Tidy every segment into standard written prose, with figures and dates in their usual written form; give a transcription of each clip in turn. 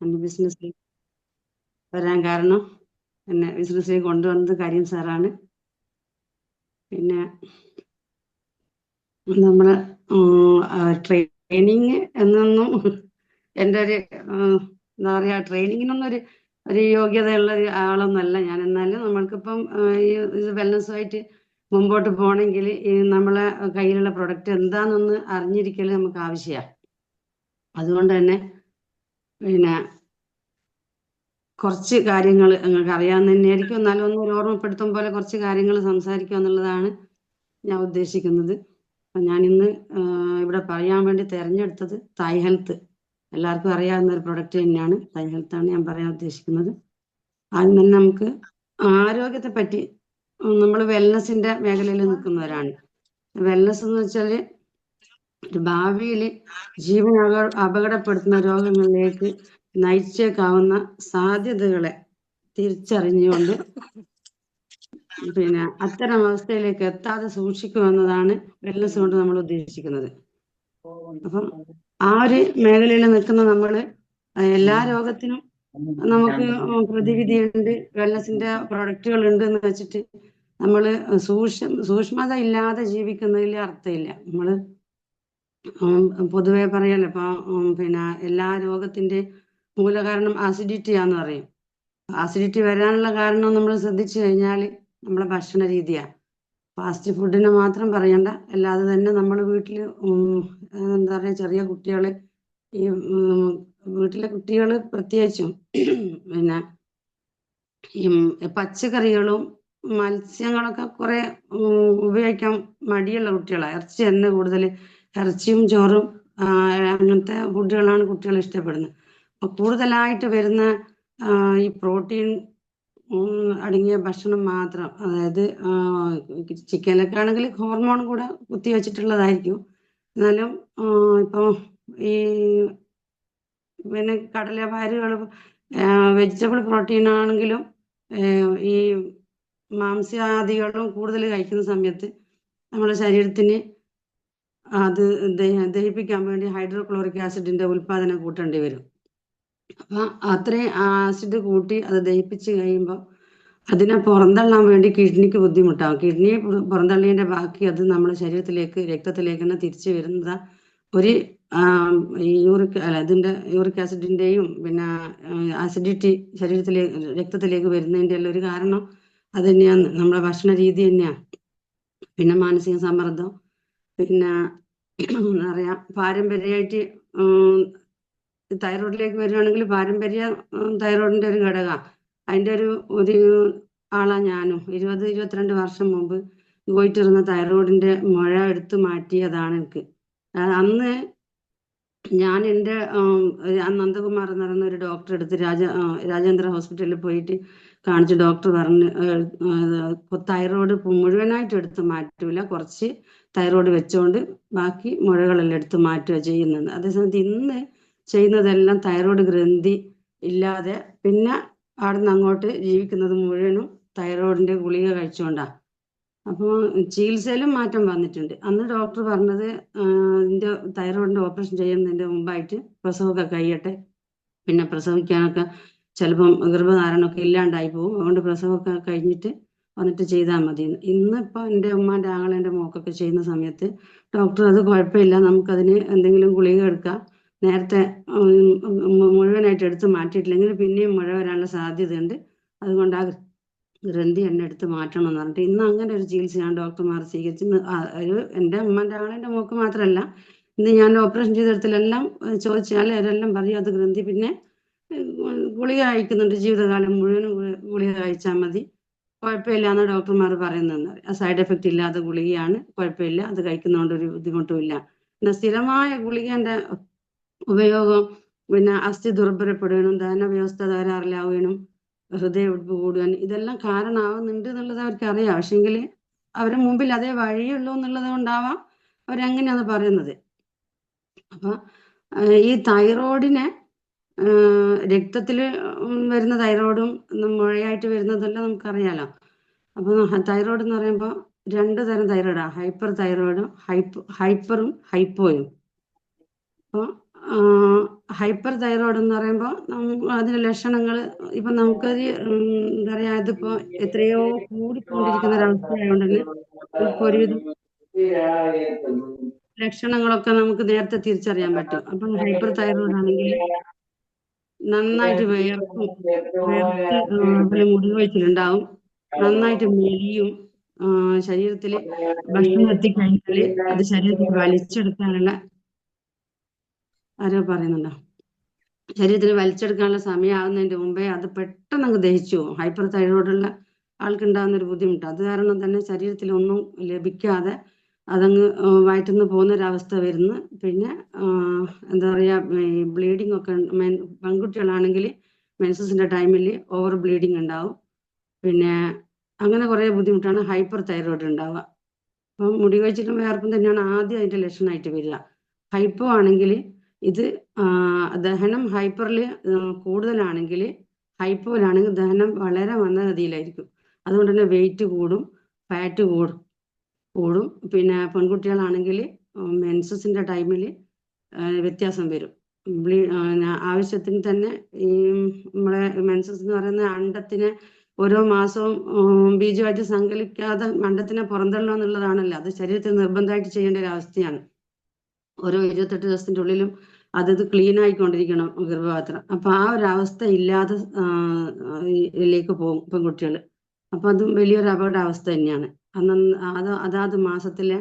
എൻ്റെ ബിസിനസ്സിൽ വരാൻ കാരണം. എന്നെ ബിസിനസ്സിൽ കൊണ്ടുവന്നത് കരീം സാറാണ്. പിന്നെ നമ്മള് ട്രെയിനിങ് എന്നൊന്നും എൻ്റെ ഒരു എന്താ പറയാ, ട്രെയിനിങ്ങിനൊന്നും ഒരു യോഗ്യതയുള്ള ഒരു ആളൊന്നുമല്ല ഞാൻ. എന്നാലും നമ്മൾക്കിപ്പം ഈ വെൽനസ്സുമായിട്ട് മുമ്പോട്ട് പോകണമെങ്കിൽ ഈ നമ്മളെ കയ്യിലുള്ള പ്രൊഡക്റ്റ് എന്താണെന്നൊന്ന് അറിഞ്ഞിരിക്കൽ നമുക്ക് ആവശ്യമാണ്. അതുകൊണ്ട് തന്നെ പിന്നെ കുറച്ച് കാര്യങ്ങൾ നിങ്ങൾക്ക് അറിയാവുന്ന തന്നെയായിരിക്കും, എന്നാലും ഒന്ന് ഒരു ഓർമ്മപ്പെടുത്തും പോലെ കുറച്ച് കാര്യങ്ങൾ സംസാരിക്കുക എന്നുള്ളതാണ് ഞാൻ ഉദ്ദേശിക്കുന്നത്. അപ്പം ഞാനിന്ന് ഇവിടെ പറയാൻ വേണ്ടി തിരഞ്ഞെടുത്തത് തായ് ഹെൽത്ത്. എല്ലാവർക്കും അറിയാവുന്ന ഒരു പ്രൊഡക്റ്റ് തന്നെയാണ്. തായ് ഹെൽത്താണ് ഞാൻ പറയാൻ ഉദ്ദേശിക്കുന്നത്. ആദ്യം തന്നെ നമുക്ക് ആരോഗ്യത്തെ പറ്റി, നമ്മൾ വെൽനസിന്റെ മേഖലയിൽ നിൽക്കുന്നവരാണ്. വെൽനസ് എന്ന് വെച്ചാൽ ഭാവിയിൽ ജീവൻ അപകടപ്പെടുത്തുന്ന രോഗങ്ങളിലേക്ക് നയിച്ചേക്കാവുന്ന സാധ്യതകളെ തിരിച്ചറിഞ്ഞുകൊണ്ട് പിന്നെ അത്തരം അവസ്ഥയിലേക്ക് എത്താതെ സൂക്ഷിക്കുമെന്നതാണ് വെൽനസ് കൊണ്ട് നമ്മൾ ഉദ്ദേശിക്കുന്നത്. അപ്പം ആ ഒരു മേഖലയിൽ നിൽക്കുന്ന നമ്മൾ എല്ലാ രോഗത്തിനും നമുക്ക് പ്രതിവിധിയുണ്ട്, വെൽനസിന്റെ പ്രൊഡക്റ്റുകൾ ഉണ്ട് എന്ന് വെച്ചിട്ട് നമ്മൾ സൂക്ഷ്മത ഇല്ലാതെ ജീവിക്കുന്നതിൽ അർത്ഥമില്ല. നമ്മൾ പൊതുവെ പറയാലോ ഇപ്പം പിന്നെ എല്ലാ രോഗത്തിന്റെ മൂലകാരണം ആസിഡിറ്റിയാന്ന് പറയും. ആസിഡിറ്റി വരാനുള്ള കാരണം നമ്മൾ ശ്രദ്ധിച്ചു കഴിഞ്ഞാൽ നമ്മളെ ഭക്ഷണ രീതിയാണ്. ഫാസ്റ്റ് ഫുഡിനെ മാത്രം പറയണ്ട, അല്ലാതെ തന്നെ നമ്മൾ വീട്ടിൽ എന്താ പറയുക, ചെറിയ കുട്ടികൾ, ഈ വീട്ടിലെ കുട്ടികൾ പ്രത്യേകിച്ചും പിന്നെ ഈ പച്ചക്കറികളും മത്സ്യങ്ങളൊക്കെ കുറെ ഉപയോഗിക്കാൻ മടിയുള്ള കുട്ടികളാണ്. ഇറച്ചി തന്നെ കൂടുതൽ, ഇറച്ചിയും ചോറും അങ്ങനത്തെ ഫുഡുകളാണ് കുട്ടികൾ ഇഷ്ടപ്പെടുന്നത്. അപ്പോൾ കൂടുതലായിട്ട് വരുന്ന ഈ പ്രോട്ടീൻ അടങ്ങിയ ഭക്ഷണം മാത്രം, അതായത് ചിക്കനൊക്കെ ആണെങ്കിൽ ഹോർമോൺ കൂടെ കുത്തി വെച്ചിട്ടുള്ളതായിരിക്കും. എന്നാലും ഇപ്പോൾ ഈ പിന്നെ കടലപ്പയറുകൾ വെജിറ്റബിൾ പ്രോട്ടീൻ ആണെങ്കിലും ഈ മാംസ്യാദികളും കൂടുതൽ കഴിക്കുന്ന സമയത്ത് നമ്മുടെ ശരീരത്തിന് അത് ദഹിപ്പിക്കാൻ വേണ്ടി ഹൈഡ്രോക്ലോറിക് ആസിഡിന്റെ ഉൽപ്പാദനം കൂട്ടേണ്ടി വരും. അപ്പം അത്രയും ആസിഡ് കൂട്ടി അത് ദഹിപ്പിച്ച് കഴിയുമ്പോൾ അതിനെ പുറന്തള്ളാൻ വേണ്ടി കിഡ്നിക്ക് ബുദ്ധിമുട്ടാകും. കിഡ്നി പുറന്തള്ളിയതിൻ്റെ ബാക്കി അത് നമ്മുടെ ശരീരത്തിലേക്ക്, രക്തത്തിലേക്ക് തന്നെ തിരിച്ചു വരുന്നത് ഒരു യൂറിക് ആസിഡിന്റെയും പിന്നെ ആസിഡിറ്റി ശരീരത്തിലേക്ക്, രക്തത്തിലേക്ക് വരുന്നതിൻ്റെ എല്ലാം ഒരു കാരണം അത് തന്നെയാണ്, നമ്മുടെ ഭക്ഷണ രീതി തന്നെയാണ്. പിന്നെ മാനസിക സമ്മർദ്ദം, പിന്നെ എന്താ പറയാ, പാരമ്പര്യമായിട്ട് തൈറോയിഡിലേക്ക് വരികയാണെങ്കിൽ പാരമ്പര്യ തൈറോയിഡിന്റെ ഒരു ഘടകമാണ്. അതിൻ്റെ ഒരു ആളാണ് ഞാനും. 22 വർഷം മുമ്പ് പോയിട്ടിരുന്ന തൈറോയിഡിന്റെ മുഴ എടുത്തു മാറ്റിയതാണ് എനിക്ക്. അന്ന് ഞാൻ എൻ്റെ നന്ദകുമാർ എന്ന് പറയുന്ന ഒരു ഡോക്ടറെ അടുത്ത് രാജേന്ദ്ര ഹോസ്പിറ്റലിൽ പോയിട്ട് കാണിച്ച് ഡോക്ടർ പറഞ്ഞ് തൈറോയിഡ് മുഴുവനായിട്ട് എടുത്ത് മാറ്റൂല, കുറച്ച് തൈറോയിഡ് വെച്ചുകൊണ്ട് ബാക്കി മുഴകളെല്ലാം എടുത്ത് മാറ്റുക ചെയ്യുന്നത്. അതേസമയത്ത് ഇന്ന് ചെയ്യുന്നതെല്ലാം തൈറോയിഡ് ഗ്രന്ഥി ഇല്ലാതെ പിന്നെ അവിടുന്ന് അങ്ങോട്ട് ജീവിക്കുന്നത് മുഴുവനും തൈറോയിഡിന്റെ ഗുളിക കഴിച്ചുകൊണ്ടാണ്. അപ്പോൾ ചികിത്സയിലും മാറ്റം വന്നിട്ടുണ്ട്. അന്ന് ഡോക്ടർ പറഞ്ഞത് ഇതിൻ്റെ തൈറോയിഡിന്റെ ഓപ്പറേഷൻ ചെയ്യുന്നതിൻ്റെ മുമ്പായിട്ട് പ്രസവമൊക്കെ കഴിയട്ടെ, പിന്നെ പ്രസവിക്കാനൊക്കെ ചിലപ്പം ഗർഭധാരണമൊക്കെ ഇല്ലാണ്ടായി പോകും, അതുകൊണ്ട് പ്രസവമൊക്കെ കഴിഞ്ഞിട്ട് വന്നിട്ട് ചെയ്താൽ മതി. ഇന്നിപ്പോൾ എൻ്റെ ഉമ്മാൻ്റെ ആങ്ങളെൻ്റെ മോക്കൊക്കെ ചെയ്യുന്ന സമയത്ത് ഡോക്ടർ അത് കുഴപ്പമില്ല, നമുക്കതിന് എന്തെങ്കിലും ഗുളിക എടുക്കാം, നേരത്തെ മുഴുവനായിട്ട് എടുത്ത് മാറ്റിയിട്ടില്ലെങ്കിൽ പിന്നെയും മുഴ വരാനുള്ള സാധ്യതയുണ്ട്, അതുകൊണ്ട് ആ ഗ്രന്ഥി എന്നെ എടുത്ത് മാറ്റണം എന്ന് പറഞ്ഞിട്ട് ഇന്ന് അങ്ങനെ ഒരു ചികിത്സയാണ് ഡോക്ടർമാർ സ്വീകരിച്ച്. എൻ്റെ ഉമ്മൻ്റെ ആങ്ങളെൻ്റെ മോക്ക് മാത്രമല്ല, ഇന്ന് ഞാൻ ഓപ്പറേഷൻ ചെയ്തെടുത്തിലെല്ലാം ചോദിച്ചാൽ അവരെല്ലാം പറയും അത് ഗ്രന്ഥി പിന്നെ ഗുളിക കഴിക്കുന്നുണ്ട്, ജീവിതകാലം മുഴുവനും ഗുളിക കഴിച്ചാൽ മതി, കുഴപ്പമില്ല എന്ന് ഡോക്ടർമാർ പറയുന്നത്. സൈഡ് എഫക്റ്റ് ഇല്ലാത്ത ഗുളികയാണ്, കുഴപ്പമില്ല, അത് കഴിക്കുന്നതുകൊണ്ട് ഒരു ബുദ്ധിമുട്ടും ഇല്ല. പിന്നെ സ്ഥിരമായ ഗുളികേൻ്റെ ഉപയോഗം പിന്നെ അസ്ഥി ദുർബലപ്പെടുവാനും ദഹന വ്യവസ്ഥ തകരാറിലാവുകയും ഹൃദയമിടിപ്പ് കൂടുവാൻ ഇതെല്ലാം കാരണമാവുന്നുണ്ട് എന്നുള്ളത് അവർക്ക് അറിയാം. പക്ഷെങ്കിൽ അവരുടെ മുമ്പിൽ അതേ വഴിയുള്ളൂ എന്നുള്ളത് കൊണ്ടാവാം അവരെങ്ങനെയാണ് പറയുന്നത്. അപ്പം ഈ തൈറോയിഡിനെ രക്തത്തിൽ വരുന്ന തൈറോയിഡും മുഴയായിട്ട് വരുന്നതെല്ലാം നമുക്കറിയാലോ. അപ്പം തൈറോയിഡ് എന്ന് പറയുമ്പോൾ 2 തരം തൈറോയിഡാണ്, ഹൈപ്പർ തൈറോയിഡും ഹൈപ്പറും ഹൈപ്പോയും. അപ്പോൾ ഹൈപ്പർ തൈറോയ്ഡ് എന്ന് പറയുമ്പോൾ അതിന്റെ ലക്ഷണങ്ങൾ ഇപ്പൊ നമുക്കൊരു എന്താ പറയാ ഇതിപ്പോ എത്രയോ കൂടിക്കൊണ്ടിരിക്കുന്ന ഒരവസ്ഥയായതുകൊണ്ട് തന്നെ നമുക്ക് ഒരുവിധം ലക്ഷണങ്ങളൊക്കെ നമുക്ക് നേരത്തെ തിരിച്ചറിയാൻ പറ്റും. അപ്പം ഹൈപ്പർ തൈറോയ്ഡ് ആണെങ്കിൽ നന്നായിട്ട് വിയർത്ത് അതുപോലെ മുടി കൊഴിച്ചിലുണ്ടാവും, നന്നായിട്ട് മെലിയും, ശരീരത്തില് ഭക്ഷണം എത്തിക്കഴിഞ്ഞാല് അത് ശരീരത്തിൽ വലിച്ചെടുക്കാനുള്ള ആരോ പറയുന്നുണ്ടോ, ശരീരത്തിൽ വലിച്ചെടുക്കാനുള്ള സമയമാകുന്നതിന്റെ മുമ്പേ അത് പെട്ടെന്ന് അങ്ങ് ദഹിച്ചു പോകും. ഹൈപ്പർ തൈറോയ്ഡുള്ള ആൾക്കുണ്ടാകുന്ന ഒരു ബുദ്ധിമുട്ട് അത് കാരണം തന്നെ ശരീരത്തിൽ ഒന്നും ലഭിക്കാതെ അതങ്ങ് വയറ്റിന്ന് പോകുന്നൊരവസ്ഥ വരുന്നു. പിന്നെ എന്താ പറയാ, ഈ ബ്ലീഡിംഗ് ഒക്കെ പെൺകുട്ടികളാണെങ്കിൽ മെൻസസിന്റെ ടൈമിൽ ഓവർ ബ്ലീഡിങ് ഉണ്ടാവും. പിന്നെ അങ്ങനെ കുറെ ബുദ്ധിമുട്ടാണ് ഹൈപ്പർ തൈറോയ്ഡ് ഉണ്ടാവുക. അപ്പം മുടി കൊഴിച്ചിലും വിയർപ്പും തന്നെയാണ് ആദ്യം അതിന്റെ ലക്ഷണമായിട്ട് വരിക. ഹൈപ്പോ ആണെങ്കിൽ ഇത് ദഹനം ഹൈപ്പറിൽ കൂടുതലാണെങ്കിൽ, ഹൈപ്പോയിലാണെങ്കിൽ ദഹനം വളരെ മന്ദഗതിയിലായിരിക്കും. അതുകൊണ്ട് തന്നെ വെയിറ്റ് കൂടും, ഫാറ്റ് കൂടും. പിന്നെ പെൺകുട്ടികളാണെങ്കിൽ മെൻസസിന്റെ ടൈമിൽ വ്യത്യാസം വരും. ആവശ്യത്തിന് തന്നെ ഈ നമ്മളെ മെൻസസ് എന്ന് പറയുന്ന അണ്ടത്തിനെ ഓരോ മാസവും ബീജമായിട്ട് സങ്കലിക്കാതെ അണ്ടത്തിനെ പുറന്തള്ളുക എന്നുള്ളതാണല്ലോ. അത് ശരീരത്തിൽ നിർബന്ധമായിട്ട് ചെയ്യേണ്ട ഒരു അവസ്ഥയാണ്. ഓരോ 28 ദിവസത്തിന്റെ ഉള്ളിലും അത് ക്ലീൻ ആയിക്കൊണ്ടിരിക്കണം ഗർഭപാത്രം. അപ്പൊ ആ ഒരു അവസ്ഥ ഇല്ലാതെ ഇതിലേക്ക് പോകും പെൺകുട്ടികൾ. അപ്പൊ അതും വലിയൊരു അപകടാവസ്ഥ തന്നെയാണ്. അതാത് മാസത്തിലെ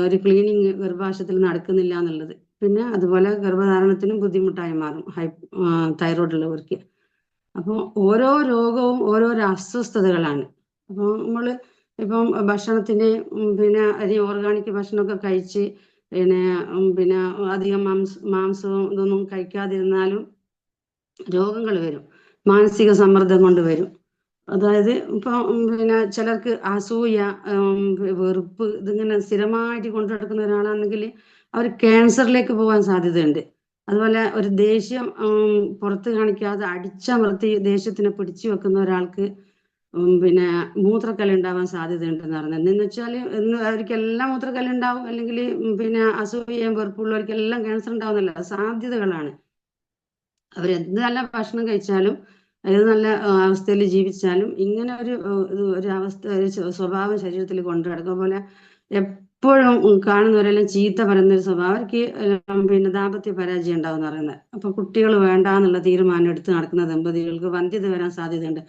ഒരു ക്ലീനിങ് ഗർഭാശയത്തിൽ നടക്കുന്നില്ല എന്നുള്ളത്. പിന്നെ അതുപോലെ ഗർഭധാരണത്തിനും ബുദ്ധിമുട്ടായി മാറും തൈറോയ്ഡ് ഉള്ളവർക്ക്. അപ്പോൾ ഓരോ രോഗവും ഓരോരോ അസ്വസ്ഥതകളാണ്. അപ്പോൾ നമ്മള് ഇപ്പം ഭക്ഷണത്തിന് പിന്നെ ഓർഗാനിക് ഭക്ഷണമൊക്കെ കഴിച്ച് പിന്നെ അധികം മാംസവും ഇതൊന്നും കഴിക്കാതിരുന്നാലും രോഗങ്ങൾ വരും. മാനസിക സമ്മർദ്ദം കൊണ്ട് വരും. അതായത് ഇപ്പൊ പിന്നെ ചിലർക്ക് അസൂയ, വെറുപ്പ് ഇതിങ്ങനെ സ്ഥിരമായിട്ട് കൊണ്ടു നടക്കുന്ന ഒരാളാണെങ്കിൽ അവർ ക്യാൻസറിലേക്ക് പോകാൻ സാധ്യതയുണ്ട്. അതുപോലെ ഒരു ദേഷ്യം പുറത്ത് കാണിക്കാതെ അടിച്ചമർത്തി ദേഷ്യത്തിനെ പിടിച്ചു വെക്കുന്ന ഒരാൾക്ക് പിന്നെ മൂത്രക്കല്ല് ഉണ്ടാവാൻ സാധ്യതയുണ്ടെന്ന് പറഞ്ഞത്. എന്തെന്ന് വെച്ചാൽ അവർക്കെല്ലാം മൂത്രക്കല്ല് ഉണ്ടാവും, അല്ലെങ്കിൽ പിന്നെ അസൂയയും വെറുപ്പുള്ളവർക്കെല്ലാം ക്യാൻസർ ഉണ്ടാവുന്നില്ല, സാധ്യതകളാണ്. അവരെന്ത് നല്ല ഭക്ഷണം കഴിച്ചാലും ഏത് നല്ല അവസ്ഥയിൽ ജീവിച്ചാലും ഇങ്ങനെ ഒരു അവസ്ഥ, ഒരു സ്വഭാവം ശരീരത്തിൽ കൊണ്ടു നടക്കും. അതുപോലെ എപ്പോഴും കാണുന്നവരെല്ലാം ചീത്ത പറയുന്ന ഒരു സ്വഭാവം, അവർക്ക് പിന്നെ ദാമ്പത്യ പരാജയം ഉണ്ടാവും എന്ന് പറയുന്നത്. അപ്പൊ കുട്ടികൾ വേണ്ട എന്നുള്ള തീരുമാനം എടുത്ത് നടക്കുന്ന ദമ്പതികൾക്ക് വന്ധ്യത വരാൻ സാധ്യതയുണ്ട്.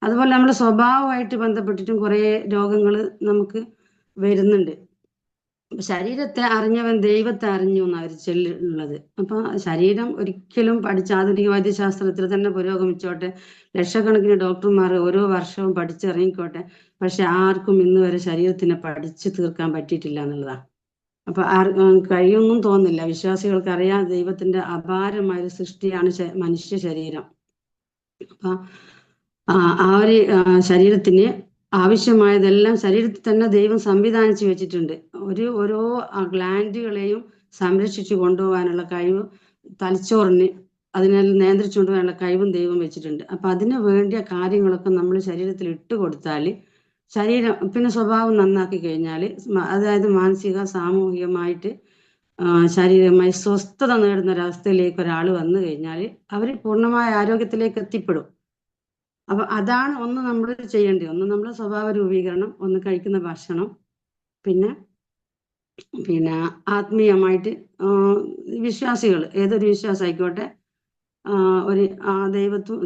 അതുപോലെ നമ്മുടെ സ്വഭാവമായിട്ട് ബന്ധപ്പെട്ടിട്ടും കുറെ രോഗങ്ങൾ നമുക്ക് വരുന്നുണ്ട്. ശരീരത്തെ അറിഞ്ഞവൻ ദൈവത്തെ അറിഞ്ഞു എന്നാണ് അവർ ചൊല്ലുള്ളത്. അപ്പൊ ശരീരം ഒരിക്കലും പഠിച്ച ആധുനിക വൈദ്യശാസ്ത്രത്തിൽ തന്നെ പുരോഗമിച്ചോട്ടെ, ലക്ഷക്കണക്കിന് ഡോക്ടർമാർ ഓരോ വർഷവും പഠിച്ചിറങ്ങിക്കോട്ടെ, പക്ഷെ ആർക്കും ഇന്ന് വരെ ശരീരത്തിനെ പഠിച്ചു തീർക്കാൻ പറ്റിയിട്ടില്ല എന്നുള്ളതാണ്. അപ്പൊ കഴിയൊന്നും തോന്നില്ല. വിശ്വാസികൾക്ക് അറിയാം ദൈവത്തിന്റെ അപാരമായ ഒരു സൃഷ്ടിയാണ് മനുഷ്യ ശരീരം. അപ്പൊ ആ ഒരു ശരീരത്തിന് ആവശ്യമായതെല്ലാം ശരീരത്തിൽ തന്നെ ദൈവം സംവിധാനിച്ചു വെച്ചിട്ടുണ്ട്. ഓരോ ഗ്ലാൻഡുകളെയും സംരക്ഷിച്ചു കൊണ്ടുപോകാനുള്ള കഴിവ് തലച്ചോറിന്, അതിനെ നിയന്ത്രിച്ചു കൊണ്ടുപോകാനുള്ള കഴിവും ദൈവം വെച്ചിട്ടുണ്ട്. അപ്പൊ അതിന് വേണ്ടിയ കാര്യങ്ങളൊക്കെ നമ്മൾ ശരീരത്തിൽ ഇട്ടുകൊടുത്താൽ ശരീരം പിന്നെ സ്വഭാവം നന്നാക്കി കഴിഞ്ഞാൽ, അതായത് മാനസിക സാമൂഹികമായിട്ട് ശാരീരികമായി സ്വസ്ഥത നേടുന്ന ഒരവസ്ഥയിലേക്ക് ഒരാൾ വന്നു കഴിഞ്ഞാൽ അവർ പൂർണ്ണമായ ആരോഗ്യത്തിലേക്ക് എത്തിപ്പെടും. അപ്പൊ അതാണ് ഒന്ന് നമ്മൾ ചെയ്യേണ്ടത്. ഒന്ന് നമ്മുടെ സ്വഭാവ രൂപീകരണം, ഒന്ന് കഴിക്കുന്ന ഭക്ഷണം, പിന്നെ ആത്മീയമായിട്ട് വിശ്വാസികൾ ഏതൊരു വിശ്വാസം ആയിക്കോട്ടെ, ഒരു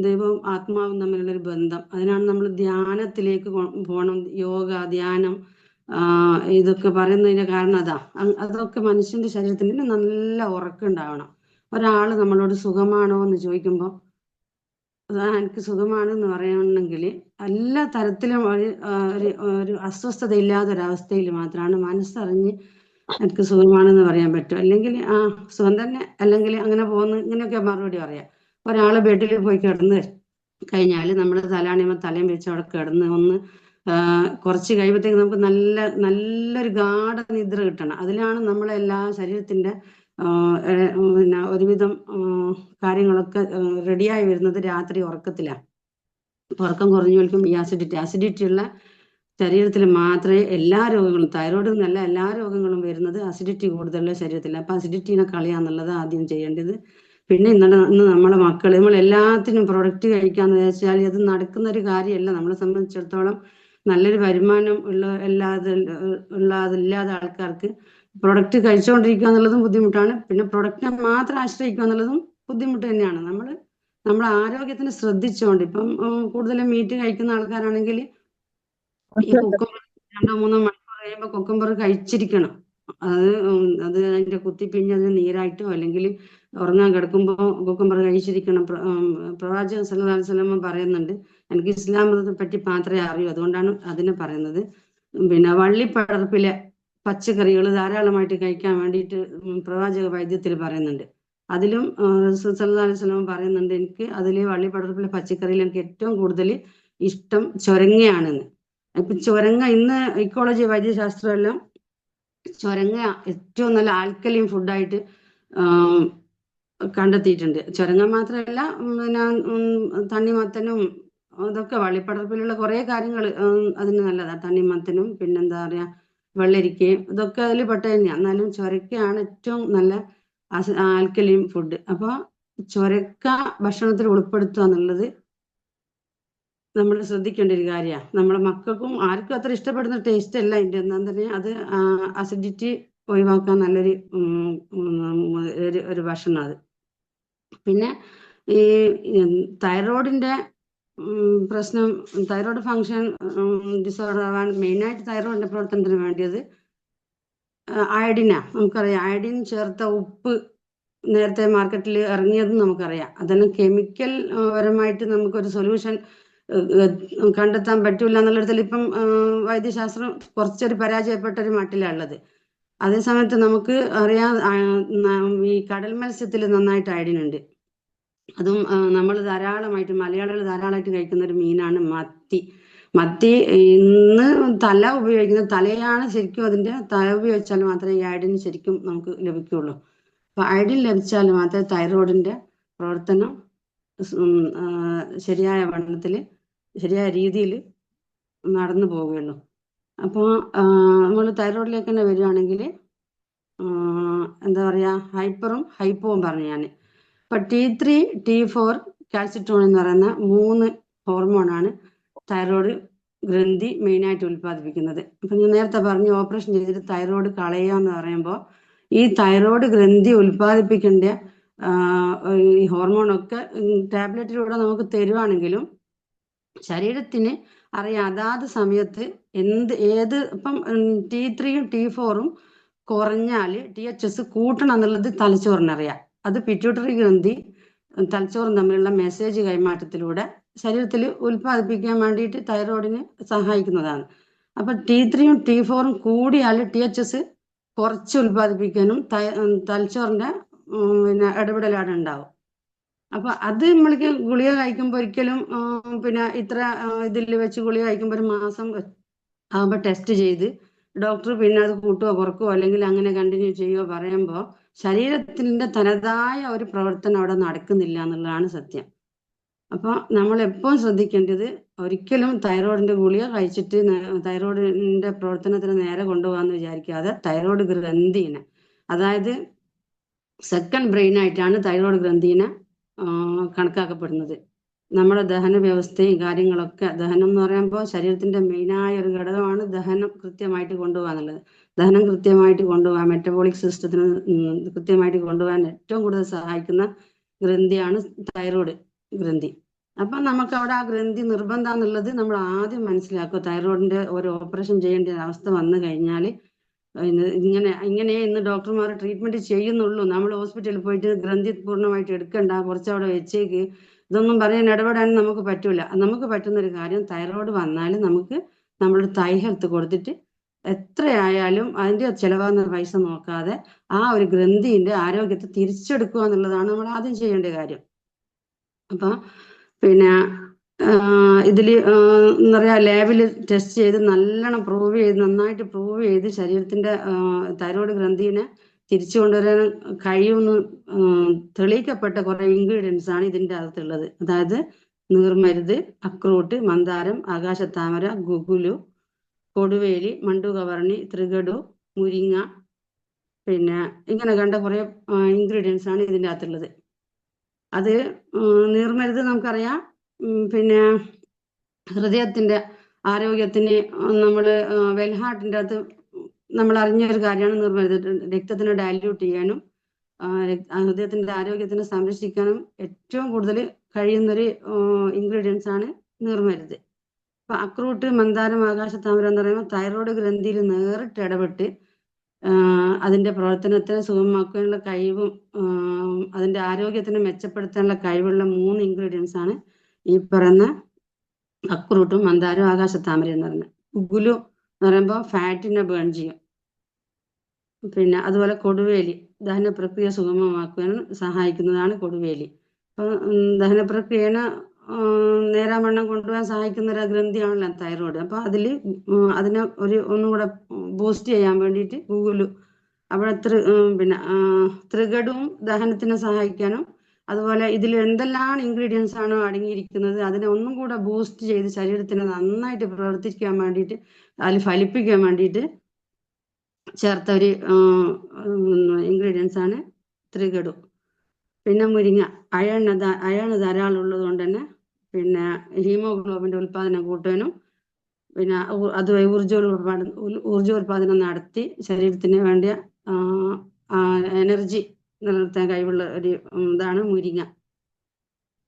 ദൈവവും ആത്മാവും തമ്മിലുള്ള ഒരു ബന്ധം, അതിനാണ് നമ്മൾ ധ്യാനത്തിലേക്ക് പോകണം. യോഗ, ധ്യാനം, ഇതൊക്കെ പറയുന്നതിന്റെ കാരണം അതൊക്കെ മനുഷ്യന്റെ ശരീരത്തിന് നല്ല ഉറക്കം ഉണ്ടാവണം. ഒരാൾ നമ്മളോട് സുഖമാണോ എന്ന് ചോദിക്കുമ്പോൾ എനിക്ക് സുഖമാണെന്ന് പറയണമെങ്കിൽ എല്ലാ തരത്തിലും ഒരു അസ്വസ്ഥത ഇല്ലാത്ത ഒരവസ്ഥയിൽ മാത്രമാണ് മനസ്സറിഞ്ഞ് എനിക്ക് സുഖമാണെന്ന് പറയാൻ പറ്റും. അല്ലെങ്കിൽ സുഖം തന്നെ, അല്ലെങ്കിൽ അങ്ങനെ പോകുന്നു, ഇങ്ങനെയൊക്കെ മറുപടി പറയാം. ഒരാൾ ബെഡിൽ പോയി കിടന്ന് കഴിഞ്ഞാൽ നമ്മൾ തലയണയുമ്പോൾ തലയും വെച്ച് അവിടെ കിടന്ന് ഒന്ന് കുറച്ച് കഴിയുമ്പോഴത്തേക്ക് നമുക്ക് നല്ലൊരു ഗാഢ നിദ്ര കിട്ടണം. അതിലാണ് നമ്മളെല്ലാ ശരീരത്തിന്റെ പിന്നെ ഒരുവിധം കാര്യങ്ങളൊക്കെ റെഡിയായി വരുന്നത് രാത്രി ഉറക്കത്തിലാണ്. ഉറക്കം കുറഞ്ഞു വയ്ക്കും ഈ ആസിഡിറ്റി ഉള്ള ശരീരത്തിൽ മാത്രമേ എല്ലാ രോഗങ്ങളും, തൈറോയ്ഡ് എന്നല്ല എല്ലാ രോഗങ്ങളും വരുന്നത് അസിഡിറ്റി കൂടുതലുള്ള ശരീരത്തിൽ. അപ്പൊ അസിഡിറ്റീനെ കളയാന്നുള്ളത് ആദ്യം ചെയ്യേണ്ടത്. പിന്നെ ഇന്ന് നമ്മളെ മക്കൾ, നമ്മൾ എല്ലാത്തിനും പ്രൊഡക്റ്റ് കഴിക്കാന്ന് വെച്ചാൽ അത് നടക്കുന്ന ഒരു കാര്യമല്ല. നമ്മളെ സംബന്ധിച്ചിടത്തോളം നല്ലൊരു വരുമാനം ഉള്ളതില്ലാതെ ആൾക്കാർക്ക് പ്രൊഡക്റ്റ് കഴിച്ചുകൊണ്ടിരിക്കുക എന്നുള്ളതും ബുദ്ധിമുട്ടാണ്. പിന്നെ പ്രൊഡക്റ്റിനെ മാത്രം ആശ്രയിക്കുക എന്നുള്ളതും ബുദ്ധിമുട്ട് തന്നെയാണ്. നമ്മളെ ആരോഗ്യത്തിന് ശ്രദ്ധിച്ചുകൊണ്ട്, ഇപ്പം കൂടുതലും മീറ്റ് കഴിക്കുന്ന ആൾക്കാരാണെങ്കിൽ ഈ കുക്കുംബർ 2-3 മണിക്കൂർ കഴിയുമ്പോൾ കുക്കുംബർ കഴിച്ചിരിക്കണം. അത് അതിന്റെ കുത്തിപ്പിഴിഞ്ഞ് അതിന് നീരായിട്ടോ അല്ലെങ്കിൽ ഉറങ്ങാൻ കിടക്കുമ്പോൾ കുക്കുംബർ കഴിച്ചിരിക്കണം. പ്രവാചകൻ സല്ലല്ലാഹു അലൈഹി വസല്ലം പറയുന്നുണ്ട്. എനിക്ക് ഇസ്ലാം മതത്തെ പറ്റി മാത്രമേ അറിയൂ, അതുകൊണ്ടാണ് അതിനെ പറയുന്നത്. പിന്നെ വള്ളിപ്പടർപ്പിലെ പച്ചക്കറികൾ ധാരാളമായിട്ട് കഴിക്കാൻ വേണ്ടിയിട്ട് പ്രവാചക വൈദ്യത്തിൽ പറയുന്നുണ്ട്. അതിലും റസൂൽ സല്ലല്ലാഹു അലൈഹി വസല്ലം പറയുന്നുണ്ട്, എനിക്ക് അതിൽ വള്ളിപ്പടർപ്പിലെ പച്ചക്കറിയിൽ എനിക്ക് ഏറ്റവും കൂടുതൽ ഇഷ്ടം ചൊരങ്ങയാണെന്ന്. ഇപ്പൊ ചൊരങ്ങ ഇന്ന് ഇക്കോളജി വൈദ്യശാസ്ത്രം എല്ലാം ചൊരങ്ങ ഏറ്റവും നല്ല ആൽക്കലിൻ ഫുഡായിട്ട് കണ്ടെത്തിയിട്ടുണ്ട്. ചൊരങ്ങ മാത്രമല്ല, പിന്നെ തണ്ണിമത്തനും ഇതൊക്കെ വള്ളിപ്പടർപ്പിലുള്ള കുറെ കാര്യങ്ങൾ അതിന് നല്ലതാണ്. തണ്ണിമത്തനും പിന്നെന്താ പറയാ വെള്ളരിക്കയും ഇതൊക്കെ അതിൽ പെട്ട തന്നെയാണ്. എന്നാലും ചൊരക്കയാണ് ഏറ്റവും നല്ല ആൽക്കലിൻ ഫുഡ്. അപ്പൊ ചൊരക്ക ഭക്ഷണത്തിൽ ഉൾപ്പെടുത്തുക എന്നുള്ളത് നമ്മൾ ശ്രദ്ധിക്കേണ്ട ഒരു കാര്യമാണ്. നമ്മളെ മക്കൾക്കും ആർക്കും അത്ര ഇഷ്ടപ്പെടുന്ന ടേസ്റ്റ് അല്ല അതിൻ്റെ. എന്താ പറഞ്ഞാൽ അത് അസിഡിറ്റി ഒഴിവാക്കാൻ നല്ലൊരു ഒരു ഭക്ഷണം അത്. പിന്നെ ഈ തൈറോയിഡിന്റെ പ്രശ്നം, തൈറോയ്ഡ് ഫങ്ഷൻ ഡിസോർഡർ ആവാൻ മെയിനായിട്ട് തൈറോയിഡിന്റെ പ്രവർത്തനത്തിന് വേണ്ടിയത് അയഡിനാ. നമുക്കറിയാം, അയഡിൻ ചേർത്ത ഉപ്പ് നേരത്തെ മാർക്കറ്റിൽ ഇറങ്ങിയതും നമുക്കറിയാം. അതെല്ലാം കെമിക്കൽ പരമായിട്ട് നമുക്കൊരു സൊല്യൂഷൻ കണ്ടെത്താൻ പറ്റൂല എന്നുള്ളിടത്തിൽ ഇപ്പം വൈദ്യശാസ്ത്രം കുറച്ചൊരു പരാജയപ്പെട്ട ഒരു മട്ടിലുള്ളത്. അതേസമയത്ത് നമുക്ക് അറിയാം, ഈ കടൽ മത്സ്യത്തിൽ നന്നായിട്ട് അയഡിൻ ഉണ്ട്. അതും നമ്മൾ ധാരാളമായിട്ട്, മലയാളികൾ ധാരാളമായിട്ട് കഴിക്കുന്ന ഒരു മീനാണ് മത്തി. മത്തി ഇന്ന് തല ഉപയോഗിക്കുന്നത്, തലയാണ് ശരിക്കും അതിന്റെ തല ഉപയോഗിച്ചാൽ മാത്രമേ ഈ അയഡിൻ ശരിക്കും നമുക്ക് ലഭിക്കുകയുള്ളൂ. അപ്പൊ അയഡിൻ ലഭിച്ചാൽ മാത്രമേ തൈറോയിഡിന്റെ പ്രവർത്തനം ശരിയായ വണ്ണത്തിൽ ശരിയായ രീതിയിൽ നടന്നു പോവുകയുള്ളൂ. അപ്പോൾ നമ്മൾ തൈറോയിഡിലേക്ക് തന്നെ വരികയാണെങ്കിൽ എന്താ പറയുക, ഹൈപ്പറും ഹൈപ്പോവും പറഞ്ഞു ഞാൻ. ഇപ്പൊ T3, T4, കാൽസിട്രോൺ എന്ന് പറയുന്ന 3 ഹോർമോണാണ് തൈറോയ്ഡ് ഗ്രന്ഥി മെയിനായിട്ട് ഉൽപ്പാദിപ്പിക്കുന്നത്. അപ്പൊ ഞാൻ നേരത്തെ പറഞ്ഞു, ഓപ്പറേഷൻ ചെയ്തിട്ട് തൈറോയ്ഡ് കളയുക എന്ന് പറയുമ്പോൾ ഈ തൈറോയ്ഡ് ഗ്രന്ഥി ഉൽപ്പാദിപ്പിക്കേണ്ട ഈ ഹോർമോണൊക്കെ ടാബ്ലറ്റിലൂടെ നമുക്ക് തരുവാണെങ്കിലും ശരീരത്തിന് അറിയാം അതാത് സമയത്ത് ഇപ്പം T3-യും T4-ഉം കുറഞ്ഞാൽ THS കൂട്ടണം എന്നുള്ളത് തലച്ചോറിനറിയാം. അത് പിറ്റ്യൂട്ടറി ഗ്രന്ഥി തലച്ചോറും തമ്മിലുള്ള മെസ്സേജ് കൈമാറ്റത്തിലൂടെ ശരീരത്തിൽ ഉൽപ്പാദിപ്പിക്കാൻ വേണ്ടിയിട്ട് തൈറോയിഡിന് സഹായിക്കുന്നതാണ്. അപ്പൊ T3-യും T4-ഉം കൂടിയാൽ THS കുറച്ച് ഉൽപ്പാദിപ്പിക്കാനും തലച്ചോറിന്റെ പിന്നെ ഇടപെടലാണ് ഉണ്ടാവും. അപ്പൊ അത് നമ്മൾക്ക് ഗുളിക കഴിക്കുമ്പോൾ ഒരിക്കലും പിന്നെ ഇത്ര ഇതിൽ വെച്ച് ഗുളിക കഴിക്കുമ്പോൾ ഒരു മാസം ആകുമ്പോൾ ടെസ്റ്റ് ചെയ്ത് ഡോക്ടർ പിന്നെ അത് കൂട്ടുകയോ കുറക്കുകയോ അല്ലെങ്കിൽ അങ്ങനെ കണ്ടിന്യൂ ചെയ്യുകയോ പറയുമ്പോൾ ശരീരത്തിന്റെ തനതായ ഒരു പ്രവർത്തനം അവിടെ നടക്കുന്നില്ല എന്നുള്ളതാണ് സത്യം. അപ്പൊ നമ്മൾ എപ്പോഴും ശ്രദ്ധിക്കേണ്ടത്, ഒരിക്കലും തൈറോയിഡിന്റെ ഗുളിക കഴിച്ചിട്ട് തൈറോയിഡിന്റെ പ്രവർത്തനത്തിന് നേരെ കൊണ്ടുപോകാന്ന് വിചാരിക്കാതെ തൈറോയിഡ് ഗ്രന്ഥിനെ, അതായത് സെക്കൻഡ് ബ്രെയിൻ ആയിട്ടാണ് തൈറോയിഡ് ഗ്രന്ഥിനെ കണക്കാക്കപ്പെടുന്നത്. നമ്മുടെ ദഹന വ്യവസ്ഥയും കാര്യങ്ങളൊക്കെ, ദഹനം എന്ന് പറയുമ്പോൾ ശരീരത്തിന്റെ മെയിനായ ഒരു ഘടകമാണ് ദഹനം കൃത്യമായിട്ട് കൊണ്ടുപോകാൻ എന്നുള്ളത്. ദഹനം കൃത്യമായിട്ട് കൊണ്ടുപോകാൻ, മെറ്റബോളിക് സിസ്റ്റത്തിന് കൃത്യമായിട്ട് കൊണ്ടുപോകാൻ ഏറ്റവും കൂടുതൽ സഹായിക്കുന്ന ഗ്രന്ഥിയാണ് തൈറോയ്ഡ് ഗ്രന്ഥി. അപ്പൊ നമുക്ക് അവിടെ ആ ഗ്രന്ഥി നിർബന്ധം എന്നുള്ളത് നമ്മൾ ആദ്യം മനസ്സിലാക്കുക. തൈറോയിഡിന്റെ ഒരു ഓപ്പറേഷൻ ചെയ്യേണ്ട അവസ്ഥ വന്നു കഴിഞ്ഞാൽ ഇങ്ങനെ ഇന്ന് ഡോക്ടർമാർ ട്രീറ്റ്മെന്റ് ചെയ്യുന്നുള്ളൂ. നമ്മൾ ഹോസ്പിറ്റലിൽ പോയിട്ട് ഗ്രന്ഥി പൂർണ്ണമായിട്ട് എടുക്കണ്ട, കുറച്ചവിടെ വെച്ചേക്ക്, ഇതൊന്നും പറയാൻ ഇടപെടാൻ നമുക്ക് പറ്റൂല. നമുക്ക് പറ്റുന്ന ഒരു കാര്യം, തൈറോയ്ഡ് വന്നാൽ നമുക്ക് നമ്മൾ തൈ ഹെൽത്ത് കൊടുത്തിട്ട് എത്രയായാലും അതിന്റെ ചിലവാകുന്ന പൈസ നോക്കാതെ ആ ഒരു ഗ്രന്ഥിന്റെ ആരോഗ്യത്തെ തിരിച്ചെടുക്കുക എന്നുള്ളതാണ് നമ്മൾ ആദ്യം ചെയ്യേണ്ട കാര്യം. അപ്പൊ പിന്നെ ഇതില് എന്താ പറയാ, ലാബിൽ ടെസ്റ്റ് ചെയ്ത് നല്ലോണം നന്നായിട്ട് പ്രൂവ് ചെയ്ത് ശരീരത്തിന്റെ തൈറോയ്ഡ് ഗ്രന്ഥിനെ തിരിച്ചു കൊണ്ടുവരാൻ കഴിയുമെന്ന് തെളിയിക്കപ്പെട്ട കുറെ ഇൻഗ്രീഡിയൻസ് ആണ് ഇതിന്റെ അകത്തുള്ളത്. അതായത് നീർമരുത്, അക്രൂട്ട്, മന്ദാരം, ആകാശത്താമര, ഗുഗുലു, കൊടുവേലി, മണ്ടുകവർണി, ത്രികടു, മുരിങ്ങ, പിന്നെ ഇങ്ങനെ കണ്ട കുറേ ഇൻഗ്രീഡിയൻസ് ആണ് ഇതിൻ്റെ അകത്തുള്ളത്. അത് നീർമരുത് നമുക്കറിയാം. പിന്നെ ഹൃദയത്തിൻ്റെ ആരോഗ്യത്തിന് നമ്മൾ വെൽഹാർട്ടിൻ്റെ അകത്ത് നമ്മൾ അറിഞ്ഞൊരു കാര്യമാണ് നീർമരുത്. രക്തത്തിനെ ഡയല്യൂട്ട് ചെയ്യാനും ഹൃദയത്തിൻ്റെ ആരോഗ്യത്തിനെ സംരക്ഷിക്കാനും ഏറ്റവും കൂടുതൽ കഴിയുന്നൊരു ഇൻഗ്രീഡിയൻസ് ആണ് നീർമരുത്. അപ്പൊ അക്രൂട്ട്, മന്ദാരം, ആകാശത്താമര എന്ന് പറയുമ്പോൾ തൈറോയ്ഡ് ഗ്രന്ഥിയിൽ നേരിട്ട് ഇടപെട്ട് അതിന്റെ പ്രവർത്തനത്തെ സുഗമമാക്കാനുള്ള കഴിവും അതിന്റെ ആരോഗ്യത്തിനെ മെച്ചപ്പെടുത്താനുള്ള കഴിവുള്ള 3 ഇൻഗ്രീഡിയൻസ് ആണ് ഈ പറയുന്ന അക്രൂട്ടും, മന്ദാരവും, ആകാശത്താമര എന്ന് പറയുന്നത്. ഉഗുലു എന്ന് പറയുമ്പോൾ ഫാറ്റിനെ ബേൺ ചെയ്യും. പിന്നെ അതുപോലെ കൊടുവേലി ദഹന പ്രക്രിയ സുഗമമാക്കാൻ സഹായിക്കുന്നതാണ് കൊടുവേലി. അപ്പൊ ദഹന പ്രക്രിയനെ നേരാവണ്ണം കൊണ്ടുപോകാൻ സഹായിക്കുന്ന ഒരു ഗ്രന്ഥിയാണല്ലോ തൈറോയ്ഡ്. അപ്പൊ അതിനെ ഒന്നുകൂടെ ബൂസ്റ്റ് ചെയ്യാൻ വേണ്ടിയിട്ട് ഗൂഗിള് അവിടെ പിന്നെ ത്രികടവും ദഹനത്തിനെ സഹായിക്കാനും, അതുപോലെ ഇതിൽ എന്തെല്ലാം ഇൻഗ്രീഡിയൻസ് ആണോ അടങ്ങിയിരിക്കുന്നത് അതിനെ ഒന്നും കൂടെ ബൂസ്റ്റ് ചെയ്ത് ശരീരത്തിനെ നന്നായിട്ട് പ്രവർത്തിക്കാൻ വേണ്ടിയിട്ട് അതിൽ ഫലിപ്പിക്കാൻ വേണ്ടിയിട്ട് ചേർത്ത ഒരു ഇൻഗ്രീഡിയൻസ് ആണ് ത്രികടു. പിന്നെ മുരിങ്ങ അയണ് ധാരാളം ഉള്ളത് കൊണ്ട് തന്നെ പിന്നെ ഹീമോഗ്ലോബിന്റെ ഉൽപാദനം കൂട്ടാനും, പിന്നെ അതുവഴി ഊർജോൽപാദനം നടത്തി ശരീരത്തിന് വേണ്ടിയ എനർജി നിലനിർത്താൻ കഴിവുള്ള ഒരു ഇതാണ് മുരിങ്ങ.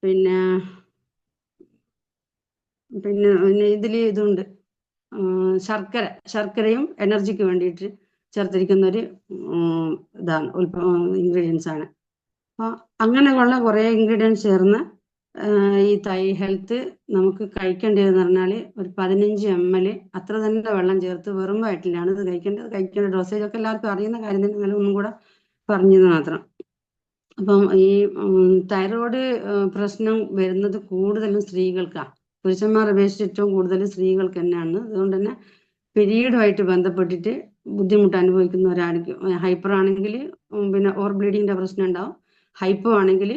പിന്നെ പിന്നെ ഇതിൽ ഇതുണ്ട് ശർക്കരയും എനർജിക്ക് വേണ്ടിയിട്ട് ചേർത്തിരിക്കുന്ന ഒരു ഇതാണ് ഇൻഗ്രീഡിയൻസ് ആണ്. അപ്പോൾ അങ്ങനെയുള്ള കുറേ ഇൻഗ്രീഡിയൻസ് ചേർന്ന് ഈ തൈ ഹെൽത്ത് നമുക്ക് കഴിക്കേണ്ടതെന്ന് പറഞ്ഞാൽ ഒരു 15 ml അത്ര തന്നെ വെള്ളം ചേർത്ത് വെറും വയറ്റിലാണ് ഇത് കഴിക്കേണ്ടത്. കഴിക്കേണ്ട ഡോസേജ് ഒക്കെ എല്ലാവർക്കും അറിയുന്ന കാര്യം തന്നെ, എന്നാലും ഒന്നും കൂടെ പറഞ്ഞത് മാത്രം. അപ്പം ഈ തൈറോയ്ഡ് പ്രശ്നം വരുന്നത് കൂടുതലും സ്ത്രീകൾക്കാണ്. പുരുഷന്മാരെ അപേക്ഷിച്ച് ഏറ്റവും കൂടുതൽ സ്ത്രീകൾക്ക് തന്നെയാണ്. അതുകൊണ്ട് തന്നെ പീരീഡുമായിട്ട് ബന്ധപ്പെട്ടിട്ട് ബുദ്ധിമുട്ട് അനുഭവിക്കുന്നവരായിരിക്കും. ഹൈപ്പർ ആണെങ്കിൽ പിന്നെ ഓവർ ബ്ലീഡിങ്ങിന്റെ പ്രശ്നം ഉണ്ടാവും. ഹൈപ്പോ ആണെങ്കിൽ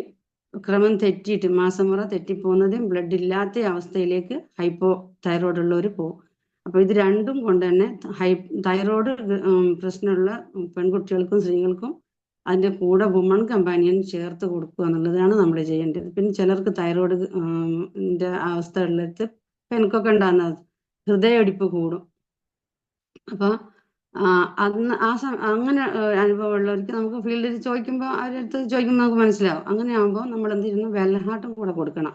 ക്രമം തെറ്റിയിട്ട് മാസമുറ തെറ്റിപ്പോകുന്നതും ബ്ലഡ് ഇല്ലാത്ത അവസ്ഥയിലേക്ക് ഹൈപ്പോ തൈറോയ്ഡ് ഉള്ളവർ പോകും. അപ്പൊ ഇത് രണ്ടും കൊണ്ട് തന്നെ തൈറോയ്ഡ് പ്രശ്നമുള്ള പെൺകുട്ടികൾക്കും സ്ത്രീകൾക്കും അതിന്റെ കൂടെ വുമൺ കമ്പാനിയൻ ചേർത്ത് കൊടുക്കുക എന്നുള്ളതാണ് നമ്മൾ ചെയ്യേണ്ടത്. പിന്നെ ചിലർക്ക് തൈറോയ്ഡ് അവസ്ഥ ഉള്ളിടത്ത് എനിക്കൊക്കെ ഉണ്ടാകുന്നത് ഹൃദയമിടിപ്പ് കൂടും. അപ്പൊ അങ്ങനെ അനുഭവമുള്ളവർക്ക് നമുക്ക് ഫീൽഡിൽ ചോദിക്കുമ്പോൾ അവരടുത്ത് ചോദിക്കുമ്പോൾ നമുക്ക് മനസ്സിലാവും. അങ്ങനെ ആകുമ്പോൾ നമ്മൾ എന്ത് ചെയ്യുന്നു, വെള്ളഹാട്ടും കൂടെ കൊടുക്കണം.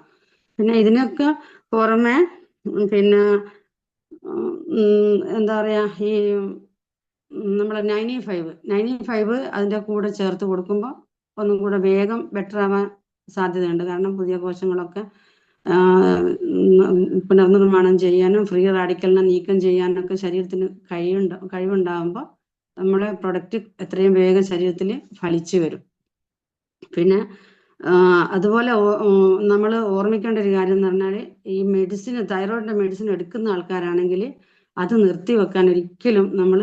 പിന്നെ ഇതിനൊക്കെ പുറമെ പിന്നെ എന്താ പറയാ, ഈ നമ്മളെ 95 അതിന്റെ കൂടെ ചേർത്ത് കൊടുക്കുമ്പോൾ ഒന്നും കൂടെ വേഗം ബെറ്റർ ആവാൻ സാധ്യതയുണ്ട്. കാരണം പുതിയ കോശങ്ങളൊക്കെ പുനർനിർമ്മാണം ചെയ്യാനും ഫ്രീ റാഡിക്കലിനെ നീക്കം ചെയ്യാനൊക്കെ ശരീരത്തിന് കഴിവുണ്ടാകുമ്പോൾ നമ്മളെ പ്രൊഡക്റ്റ് എത്രയും വേഗം ശരീരത്തിൽ ഫലിച്ചു വരും. പിന്നെ അതുപോലെ നമ്മൾ ഓർമ്മിക്കേണ്ട ഒരു കാര്യം എന്ന് പറഞ്ഞാൽ ഈ തൈറോയിഡിന്റെ മെഡിസിൻ എടുക്കുന്ന ആൾക്കാരാണെങ്കിൽ അത് നിർത്തിവെക്കാൻ ഒരിക്കലും നമ്മൾ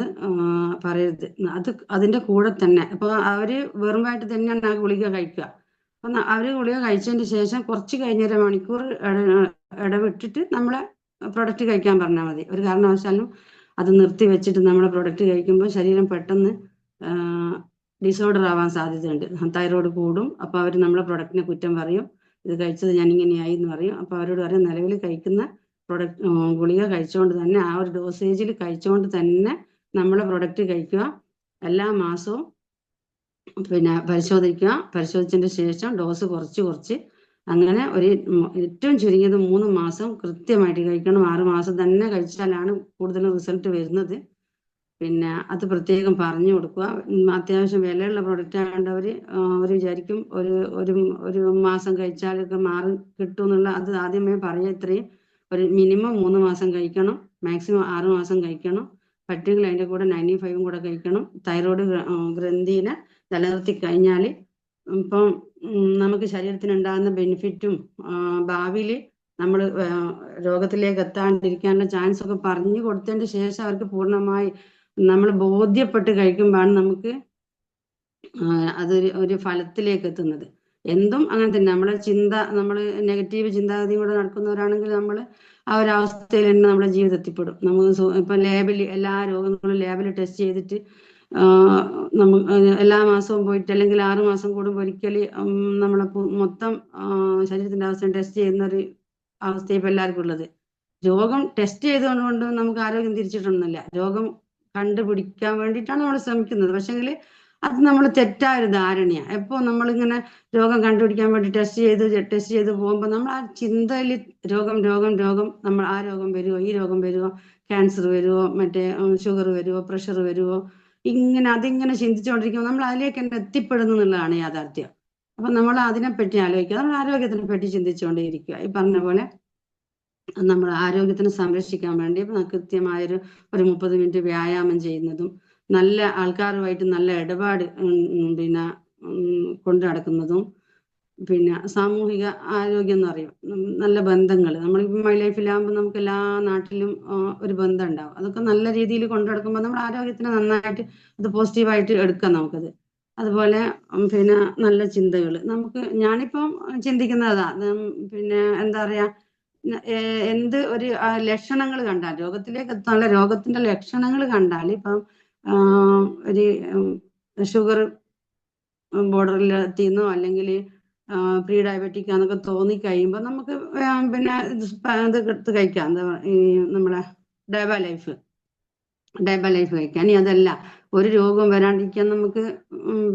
പറയരുത്. അതിന്റെ കൂടെ തന്നെ അപ്പോൾ അവര് വെറുമായിട്ട് തന്നെയാണ് ആ ഗുളിക കഴിക്കുക. അപ്പം അവര് ഗുളിക കഴിച്ചതിന് ശേഷം കുറച്ച് കഴിഞ്ഞൊരു മണിക്കൂർ ഇടവിട്ടിട്ട് നമ്മളെ പ്രൊഡക്റ്റ് കഴിക്കാൻ പറഞ്ഞാൽ മതി. ഒരു കാരണവശാലും അത് നിർത്തി വെച്ചിട്ട് നമ്മളെ പ്രൊഡക്റ്റ് കഴിക്കുമ്പോൾ ശരീരം പെട്ടെന്ന് ഡിസോർഡർ ആവാൻ സാധ്യതയുണ്ട്. തൈറോയ്ഡ് കൂടും. അപ്പോൾ അവർ നമ്മളെ പ്രൊഡക്റ്റിനെ കുറ്റം പറയും, ഇത് കഴിച്ചത് ഞാൻ ഇങ്ങനെയായി എന്ന് പറയും. അപ്പോൾ അവരോട് പറയും നിലവിൽ കഴിക്കുന്ന ഗുളിക കഴിച്ചുകൊണ്ട് തന്നെ ആ ഒരു ഡോസേജിൽ കഴിച്ചുകൊണ്ട് തന്നെ നമ്മളെ പ്രൊഡക്റ്റ് കഴിക്കുക. എല്ലാ മാസവും പിന്നെ പരിശോധിച്ചതിന് ശേഷം ഡോസ് കുറച്ച് അങ്ങനെ ഏറ്റവും ചുരുങ്ങിയത് 3 മാസം കൃത്യമായിട്ട് കഴിക്കണം. 6 മാസം തന്നെ കഴിച്ചാലാണ് കൂടുതലും റിസൾട്ട് വരുന്നത്. പിന്നെ അത് പ്രത്യേകം പറഞ്ഞു കൊടുക്കുക. അത്യാവശ്യം വിലയുള്ള പ്രൊഡക്റ്റ് ആയതുകൊണ്ട് അവർ വിചാരിക്കും ഒരു മാസം കഴിച്ചാലൊക്കെ മാറി കിട്ടും എന്നുള്ള. അത് ആദ്യമേ പറയാം, ഇത്രയും ഒരു മിനിമം 3 മാസം കഴിക്കണം, മാക്സിമം 6 മാസം കഴിക്കണം. പറ്റുമെങ്കിൽ അതിൻ്റെ കൂടെ 95 കൂടെ കഴിക്കണം. തൈറോയ്ഡ് ഗ്രന്ഥിനെ നിലനിർത്തി കഴിഞ്ഞാൽ ഇപ്പം നമുക്ക് ശരീരത്തിന് ഉണ്ടാകുന്ന ബെനിഫിറ്റും ഭാവിയിൽ നമ്മൾ രോഗത്തിലേക്ക് എത്താണ്ടിരിക്കാനുള്ള ചാൻസ് ഒക്കെ പറഞ്ഞു കൊടുത്തതിന് ശേഷം അവർക്ക് പൂർണ്ണമായി നമ്മൾ ബോധ്യപ്പെട്ട് കഴിക്കുമ്പോഴാണ് നമുക്ക് ഒരു ഫലത്തിലേക്ക് എത്തുന്നത്. എന്തും അങ്ങനെ തന്നെ. നമ്മൾ നെഗറ്റീവ് ചിന്താഗതി കൂടെ നടക്കുന്നവരാണെങ്കിൽ നമ്മൾ ആ ഒരു അവസ്ഥയിൽ തന്നെ നമ്മുടെ ജീവിതം എത്തിപ്പെടും. നമുക്ക് ഇപ്പൊ ലാബിൽ എല്ലാ രോഗങ്ങളും ലാബിൽ ടെസ്റ്റ് ചെയ്തിട്ട് നമുക്ക് എല്ലാ മാസവും പോയിട്ട് അല്ലെങ്കിൽ 6 മാസം കൂടുമ്പോൾ ഒരിക്കൽ നമ്മളെ മൊത്തം ശരീരത്തിന്റെ അവസ്ഥ ടെസ്റ്റ് ചെയ്യുന്ന ഒരു അവസ്ഥ ഇപ്പൊ എല്ലാവർക്കും ഉള്ളത്. രോഗം ടെസ്റ്റ് ചെയ്തുകൊണ്ട് നമുക്ക് ആരോഗ്യം തിരിച്ചിട്ടൊന്നുമില്ല. രോഗം കണ്ടുപിടിക്കാൻ വേണ്ടിയിട്ടാണ് നമ്മൾ ശ്രമിക്കുന്നത്. പക്ഷെങ്കിൽ അത് നമ്മൾ തെറ്റായ ഒരു ധാരണയാണ്. എപ്പോൾ നമ്മളിങ്ങനെ രോഗം കണ്ടുപിടിക്കാൻ വേണ്ടി ടെസ്റ്റ് ചെയ്ത് പോകുമ്പോൾ നമ്മൾ ആ ചിന്തയിൽ രോഗം രോഗം രോഗം നമ്മൾ ആ രോഗം വരുമോ, ഈ രോഗം വരുമോ, ക്യാൻസർ വരുമോ, മറ്റേ ഷുഗർ വരുമോ, പ്രഷർ വരുമോ, അതിങ്ങനെ ചിന്തിച്ചുകൊണ്ടിരിക്കുമ്പോൾ നമ്മൾ അതിലേക്ക് തന്നെ എത്തിപ്പെടുന്നു എന്നുള്ളതാണ് യാഥാർത്ഥ്യം. അപ്പൊ നമ്മൾ അതിനെപ്പറ്റി ആലോചിക്കുക, നമ്മൾ ആരോഗ്യത്തിനെ പറ്റി ചിന്തിച്ചുകൊണ്ടേയിരിക്കുക. ഈ പറഞ്ഞ പോലെ നമ്മൾ ആരോഗ്യത്തിനെ സംരക്ഷിക്കാൻ വേണ്ടി കൃത്യമായൊരു 30 മിനിറ്റ് വ്യായാമം ചെയ്യുന്നതും നല്ല ആൾക്കാരുമായിട്ട് നല്ല ഇടപാട് പിന്നെ കൊണ്ടു നടക്കുന്നതും പിന്നെ സാമൂഹിക ആരോഗ്യം എന്ന് പറയും, നല്ല ബന്ധങ്ങൾ. നമ്മൾ മൈ ലൈഫിലാകുമ്പോൾ നമുക്ക് എല്ലാ നാട്ടിലും ഒരു ബന്ധം ഉണ്ടാവും. അതൊക്കെ നല്ല രീതിയിൽ കൊണ്ടു നടക്കുമ്പോൾ നമ്മുടെ ആരോഗ്യത്തിന് നന്നായിട്ട് അത് പോസിറ്റീവായിട്ട് എടുക്കാം നമുക്കത്. അതുപോലെ പിന്നെ നല്ല ചിന്തകൾ ഞാനിപ്പം ചിന്തിക്കുന്നതാ. പിന്നെ എന്താ പറയാ, എന്ത് ഒരു ലക്ഷണങ്ങൾ കണ്ടാൽ, രോഗത്തിലേക്ക് എത്താനുള്ള രോഗത്തിന്റെ ലക്ഷണങ്ങൾ കണ്ടാൽ, ഇപ്പം ഒരു ഷുഗർ ബോർഡറിൽ എത്തിയെന്നോ അല്ലെങ്കിൽ പ്രീ ഡയബറ്റിക് എന്നൊക്കെ തോന്നി കഴിയുമ്പോൾ നമുക്ക് പിന്നെ ഇത് എടുത്ത് കഴിക്കാം. എന്താ ഈ നമ്മളെ ഡയബ ലൈഫ് കഴിക്കാം. ഇനി അതല്ല ഒരു രോഗവും വരാണ്ടിരിക്കാൻ നമുക്ക്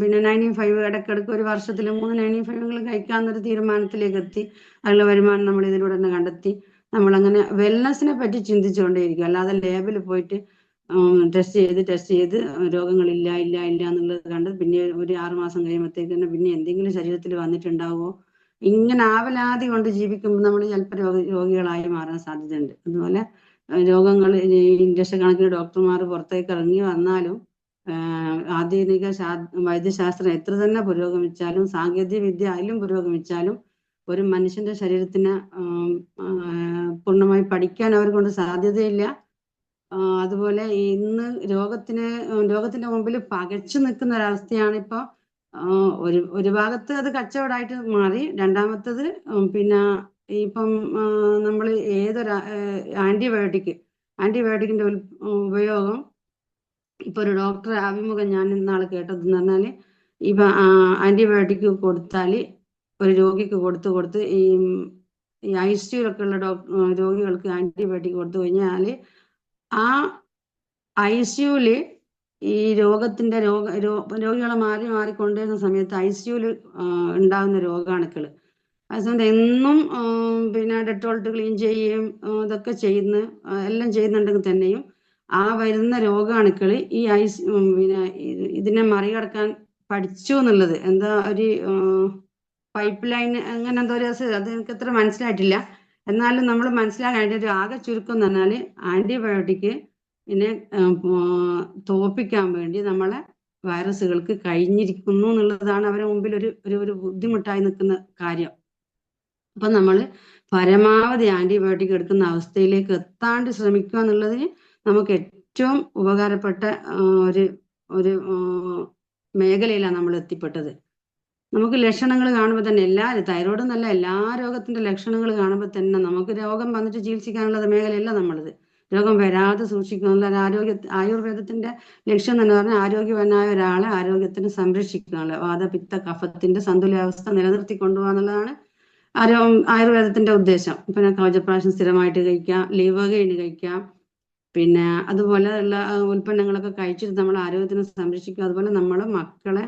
പിന്നെ 95 ഇടയ്ക്കിടയ്ക്ക് ഒരു വർഷത്തിൽ 3 95 കഴിക്കാന്നൊരു തീരുമാനത്തിലേക്ക് എത്തി. അതിനുള്ള വരുമാനം നമ്മൾ ഇതിലൂടെ തന്നെ കണ്ടെത്തി. നമ്മളങ്ങനെ വെൽനെസ്സിനെ പറ്റി ചിന്തിച്ചുകൊണ്ടേയിരിക്കും. അല്ലാതെ ലേബിൽ പോയിട്ട് ടെസ്റ്റ് ചെയ്ത് രോഗങ്ങളില്ല ഇല്ല ഇല്ല എന്നുള്ളത് കണ്ട് പിന്നെ ഒരു 6 മാസം കഴിയുമ്പോഴത്തേക്ക് തന്നെ പിന്നെ എന്തെങ്കിലും ശരീരത്തിൽ വന്നിട്ടുണ്ടാവുമോ, ഇങ്ങനെ ആവലാതി കൊണ്ട് ജീവിക്കുമ്പോൾ നമ്മൾ ചിലപ്പോൾ രോഗികളായി മാറാൻ സാധ്യതയുണ്ട്. അതുപോലെ രോഗങ്ങൾ ലക്ഷക്കണക്കിന് ഡോക്ടർമാർ പുറത്തേക്ക് ഇറങ്ങി വന്നാലും ആധുനിക വൈദ്യശാസ്ത്രം എത്ര തന്നെ പുരോഗമിച്ചാലും, സാങ്കേതിക വിദ്യ അതിലും പുരോഗമിച്ചാലും ഒരു മനുഷ്യന്റെ ശരീരത്തിന് പൂർണ്ണമായി പഠിക്കാൻ അവർ കൊണ്ട് സാധ്യതയില്ല. അതുപോലെ ഇന്ന് രോഗത്തിന്റെ മുമ്പിൽ പകച്ചു നിൽക്കുന്ന ഒരവസ്ഥയാണ് ഇപ്പൊ. ഒരു ഭാഗത്ത് അത് കച്ചവടമായിട്ട് മാറി, രണ്ടാമത്തത് പിന്നെ ഇപ്പം നമ്മൾ ഏതൊരു ആന്റിബയോട്ടിക്കിന്റെ ഉപയോഗം, ഇപ്പൊ ഒരു ഡോക്ടറെ അഭിമുഖം ഞാൻ ഇന്നാള് കേട്ടതെന്ന് പറഞ്ഞാല്, ഇപ്പൊ ആന്റിബയോട്ടിക് കൊടുത്താല് ഒരു രോഗിക്ക് കൊടുത്ത് ഈ ICUലൊക്കെ ഉള്ള രോഗികൾക്ക് ആന്റിബയോട്ടിക് കൊടുത്തു കഴിഞ്ഞാല് ആ ICUല് ഈ രോഗികളെ മാറി കൊണ്ടുവരുന്ന സമയത്ത് ICUല് ഉണ്ടാകുന്ന രോഗാണുക്കള് അതേസമയത്ത് എന്നും പിന്നെ ഡെറ്റോളിട്ട് ക്ലീൻ ചെയ്യുകയും ഇതൊക്കെ എല്ലാം ചെയ്യുന്നുണ്ടെങ്കിൽ തന്നെയും ആ വരുന്ന രോഗാണുക്കള് ഈ പിന്നെ ഇതിനെ മറികടക്കാൻ പഠിച്ചു എന്നുള്ളത് എന്താ ഒരു പൈപ്പ് ലൈൻ അങ്ങനെ എന്തോ ഒരു അത് എനിക്ക് അത്ര മനസ്സിലായിട്ടില്ല. എന്നാലും നമ്മൾ മനസ്സിലാക്കാൻ അതിൻ്റെ ഒരു ആകെ ചുരുക്കം എന്ന് പറഞ്ഞാൽ ആന്റിബയോട്ടിക് ഇതിനെ തോൽപ്പിക്കാൻ വേണ്ടി നമ്മളെ വൈറസുകൾക്ക് കഴിഞ്ഞിരിക്കുന്നു എന്നുള്ളതാണ് അവരുടെ മുമ്പിൽ ഒരു ബുദ്ധിമുട്ടായി നിൽക്കുന്ന കാര്യം. അപ്പൊ നമ്മൾ പരമാവധി ആന്റിബയോട്ടിക് എടുക്കുന്ന അവസ്ഥയിലേക്ക് എത്താണ്ട് ശ്രമിക്കുക എന്നുള്ളതിന് നമുക്ക് ഏറ്റവും ഉപകാരപ്പെട്ട ഒരു മേഖലയിലാണ് നമ്മൾ എത്തിപ്പെട്ടത്. നമുക്ക് ലക്ഷണങ്ങൾ കാണുമ്പോൾ തന്നെ തൈറോയ്ഡ് എന്നല്ല, എല്ലാ രോഗത്തിന്റെ ലക്ഷണങ്ങൾ കാണുമ്പോൾ തന്നെ നമുക്ക് രോഗം വന്നിട്ട് ചികിത്സിക്കാനുള്ള മേഖലയല്ല നമ്മളത്. രോഗം വരാതെ സൂക്ഷിക്കുക ആയുർവേദത്തിന്റെ ലക്ഷ്യം എന്ന് പറഞ്ഞാൽ ആരോഗ്യവാനായ ഒരാളെ ആരോഗ്യത്തിന് സംരക്ഷിക്കുക, വാതപിത്ത കഫത്തിന്റെ സന്തുലിതാവസ്ഥ നിലനിർത്തി കൊണ്ടുപോകാന്നുള്ളതാണ് ആയുർവേദത്തിന്റെ ഉദ്ദേശം. പിന്നെ കവചപ്രാശം സ്ഥിരമായിട്ട് കഴിക്കാം, ലിവഗൈൻ കഴിക്കാം, പിന്നെ അതുപോലെ ഉള്ള ഉൽപ്പന്നങ്ങളൊക്കെ കഴിച്ചിട്ട് നമ്മൾ ആരോഗ്യത്തിനെ സംരക്ഷിക്കുക. അതുപോലെ നമ്മളെ മക്കളെ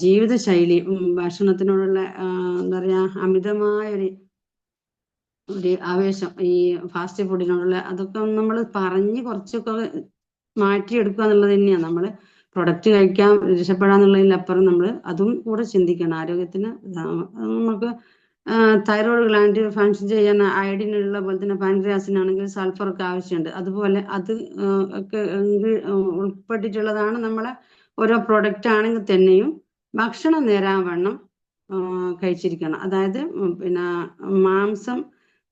ജീവിതശൈലി, ഭക്ഷണത്തിനോടുള്ള എന്താ പറയാ അമിതമായ ഒരു ആവേശം, ഈ ഫാസ്റ്റ് ഫുഡിനോടുള്ള അതൊക്കെ നമ്മൾ പറഞ്ഞ് കുറച്ചൊക്കെ മാറ്റിയെടുക്കുക എന്നുള്ളത് തന്നെയാണ്. നമ്മൾ പ്രൊഡക്റ്റ് കഴിക്കാം, രക്ഷപ്പെടാന്നുള്ളതിലപ്പുറം നമ്മൾ അതും കൂടെ ചിന്തിക്കണം. ആരോഗ്യത്തിന് നമുക്ക് തൈറോയ്ഡ് ഗ്ലാൻഡ് ഫങ്ഷൻ ചെയ്യാൻ അയഡിൻ ഉള്ള പോലെ തന്നെ പാൻക്രിയാസിനാണെങ്കിൽ സൾഫറൊക്കെ ആവശ്യമുണ്ട്. അതുപോലെ അത് ഒക്കെ ഉൾപ്പെട്ടിട്ടുള്ളതാണ് നമ്മളെ ഓരോ പ്രൊഡക്റ്റ് ആണെങ്കിൽ തന്നെയും ഭക്ഷണം നേരാവണ്ണം കഴിച്ചിരിക്കണം. അതായത് പിന്നെ മാംസം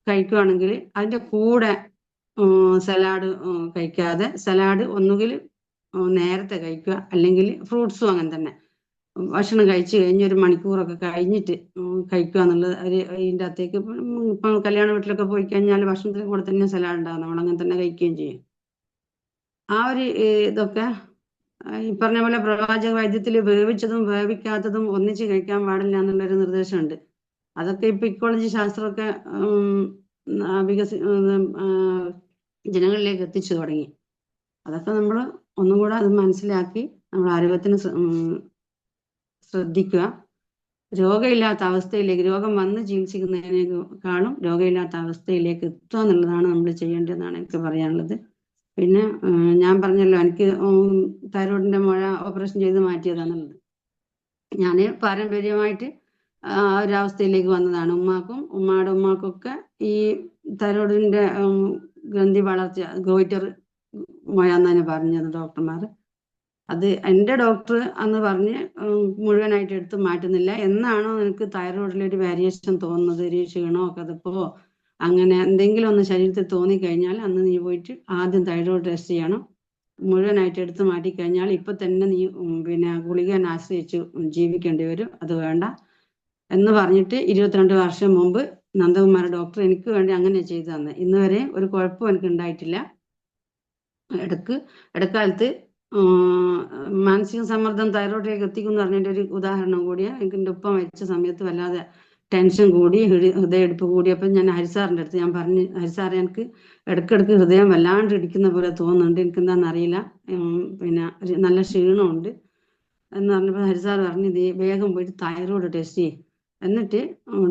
കഴിക്കുകയാണെങ്കിൽ അതിൻ്റെ കൂടെ സലാഡ് കഴിക്കാതെ, സലാഡ് ഒന്നുകിൽ നേരത്തെ കഴിക്കുക അല്ലെങ്കിൽ ഫ്രൂട്ട്സും അങ്ങനെ തന്നെ. ഭക്ഷണം കഴിച്ച് കഴിഞ്ഞ് ഒരു മണിക്കൂറൊക്കെ കഴിഞ്ഞിട്ട് കഴിക്കുക എന്നുള്ളത് ഇതിൻ്റെ അകത്തേക്ക് ഇപ്പം കല്യാണ വീട്ടിലൊക്കെ പോയി കഴിഞ്ഞാൽ ഭക്ഷണത്തിന് കൂടെ തന്നെ സലാഡ് ഉണ്ടാകും, നമ്മളങ്ങനെ തന്നെ കഴിക്കുകയും ചെയ്യും. ആ ഒരു ഇതൊക്കെ ഈ പറഞ്ഞ പോലെ പ്രവാചക വൈദ്യത്തിൽ വേവിച്ചതും വേവിക്കാത്തതും ഒന്നിച്ച് കഴിക്കാൻ പാടില്ല എന്നുള്ളൊരു നിർദ്ദേശമുണ്ട്. അതൊക്കെ ഇപ്പൊ ഇക്കോളജി ശാസ്ത്രമൊക്കെ ജനങ്ങളിലേക്ക് എത്തിച്ചു തുടങ്ങി. അതൊക്കെ നമ്മൾ ഒന്നും കൂടെ അത് മനസ്സിലാക്കി നമ്മൾ ആരോഗ്യത്തിന് ശ്രദ്ധിക്കുക. രോഗമില്ലാത്ത അവസ്ഥയിലേക്ക്, രോഗം വന്ന് ചികിത്സിക്കുന്നതിനേക്കാളും രോഗമില്ലാത്ത അവസ്ഥയിലേക്ക് എത്തുക എന്നുള്ളതാണ് നമ്മൾ ചെയ്യേണ്ടതെന്നാണ് എനിക്ക് പറയാനുള്ളത്. പിന്നെ ഞാൻ പറഞ്ഞല്ലോ എനിക്ക് തൈറോയിഡിന്റെ മുഴ ഓപ്പറേഷൻ ചെയ്ത് മാറ്റിയതാണെന്നുള്ളത്. ഞാൻ പാരമ്പര്യമായിട്ട് ആ ഒരവസ്ഥയിലേക്ക് വന്നതാണ്. ഉമ്മയുടെ ഉമ്മാക്കൊക്കെ ഈ തൈറോയിഡിന്റെ ഗ്രന്ഥി വളർച്ച, ഗോയിറ്റർ മുഴ എന്നാണ് പറഞ്ഞത് ഡോക്ടർമാർ. അത് എൻ്റെ ഡോക്ടർ അന്ന് പറഞ്ഞ് മുഴുവനായിട്ട് എടുത്ത് മാറ്റുന്നില്ല, എന്നാണോ നിനക്ക് തൈറോയിഡിലൊരു വേരിയേഷൻ തോന്നുന്നത്, ഒരു ക്ഷീണമോ കഥപ്പോ അങ്ങനെ എന്തെങ്കിലും ഒന്ന് ശരീരത്തിൽ തോന്നിക്കഴിഞ്ഞാൽ അന്ന് നീ പോയിട്ട് ആദ്യം തൈറോയിഡ് ടെസ്റ്റ് ചെയ്യണം. മുഴുവനായിട്ട് എടുത്ത് മാറ്റിക്കഴിഞ്ഞാൽ ഇപ്പൊ തന്നെ നീ പിന്നെ ഗുളികനെ ആശ്രയിച്ച് ജീവിക്കേണ്ടി വരും, അത് വേണ്ട എന്ന് പറഞ്ഞിട്ട് 22 വർഷം മുമ്പ് നന്ദകുമാര ഡോക്ടർ എനിക്ക് വേണ്ടി അങ്ങനെ ചെയ്തു തന്നെ. ഇന്ന് വരെ ഒരു കുഴപ്പവും എനിക്ക് ഉണ്ടായിട്ടില്ല. ഇടക്കാലത്ത് മാനസിക സമ്മർദ്ദം തൈറോയിഡിലേക്ക് എത്തിക്കും എന്ന് പറഞ്ഞതിൻ്റെ ഒരു ഉദാഹരണം കൂടിയാണ്. എനിക്ക് എൻ്റെ ഒപ്പം വെച്ച സമയത്ത് വല്ലാതെ ടെൻഷൻ കൂടി, ഹൃദയമെടുപ്പ് കൂടിയപ്പോൾ ഞാൻ ഹരിസാറിൻ്റെ അടുത്ത് ഞാൻ പറഞ്ഞു, ഹരിസാറെ എനിക്ക് ഇടയ്ക്കിടയ്ക്ക് ഹൃദയം വല്ലാണ്ട് ഇടിക്കുന്ന പോലെ തോന്നുന്നുണ്ട്, എനിക്ക് എന്താണെന്നറിയില്ല, പിന്നെ നല്ല ക്ഷീണമുണ്ട് എന്ന് പറഞ്ഞപ്പോൾ ഹരിസാർ പറഞ്ഞു, ഇത് വേഗം പോയിട്ട് തൈറോയിഡ് ടെസ്റ്റ് ചെയ്യും, എന്നിട്ട്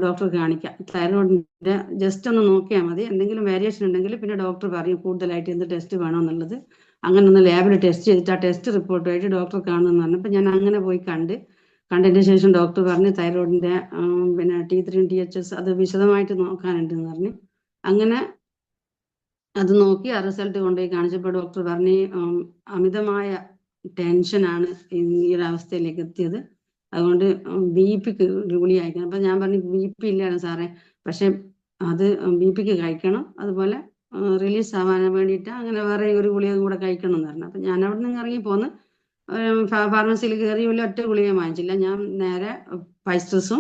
ഡോക്ടറെ കാണിക്കാം. തൈറോയിഡിൻ്റെ ജസ്റ്റ് ഒന്ന് നോക്കിയാൽ മതി, എന്തെങ്കിലും വേരിയേഷൻ ഉണ്ടെങ്കിൽ പിന്നെ ഡോക്ടർ പറയും കൂടുതലായിട്ട് എന്ത് ടെസ്റ്റ് വേണമെന്നുള്ളത്. അങ്ങനെ ഒന്ന് ലാബിൽ ടെസ്റ്റ് ചെയ്തിട്ട് ആ ടെസ്റ്റ് റിപ്പോർട്ടുമായിട്ട് ഡോക്ടറെ കാണുമെന്ന് പറഞ്ഞപ്പോൾ ഞാൻ അങ്ങനെ പോയി കണ്ടതിന് ശേഷം ഡോക്ടർ പറഞ്ഞു തൈറോയിഡിന്റെ പിന്നെ T3 THS അത് വിശദമായിട്ട് നോക്കാനുണ്ടെന്ന് പറഞ്ഞു. അങ്ങനെ അത് നോക്കി ആ റിസൾട്ട് കൊണ്ടുപോയി കാണിച്ചപ്പോൾ ഡോക്ടർ പറഞ്ഞു അമിതമായ ടെൻഷനാണ് ഈ ഒരു അവസ്ഥയിലേക്ക് എത്തിയത്, അതുകൊണ്ട് BP ഗുളിക കഴിക്കണം. അപ്പം ഞാൻ പറഞ്ഞു BP ഇല്ലാണ് സാറേ, പക്ഷെ അത് BP കഴിക്കണം, അതുപോലെ റിലീസ് ആവാൻ വേണ്ടിയിട്ട് അങ്ങനെ വേറെ ഒരു ഗുളിക കൂടെ കഴിക്കണം എന്ന് പറഞ്ഞു. അപ്പം ഞാൻ അവിടെ നിന്ന് ഇറങ്ങി പോന്ന് ഫാർമസിയിൽ കയറി ഒറ്റ ഗുളിക വാങ്ങിച്ചില്ല. ഞാൻ നേരെ പൈസ്ട്രസും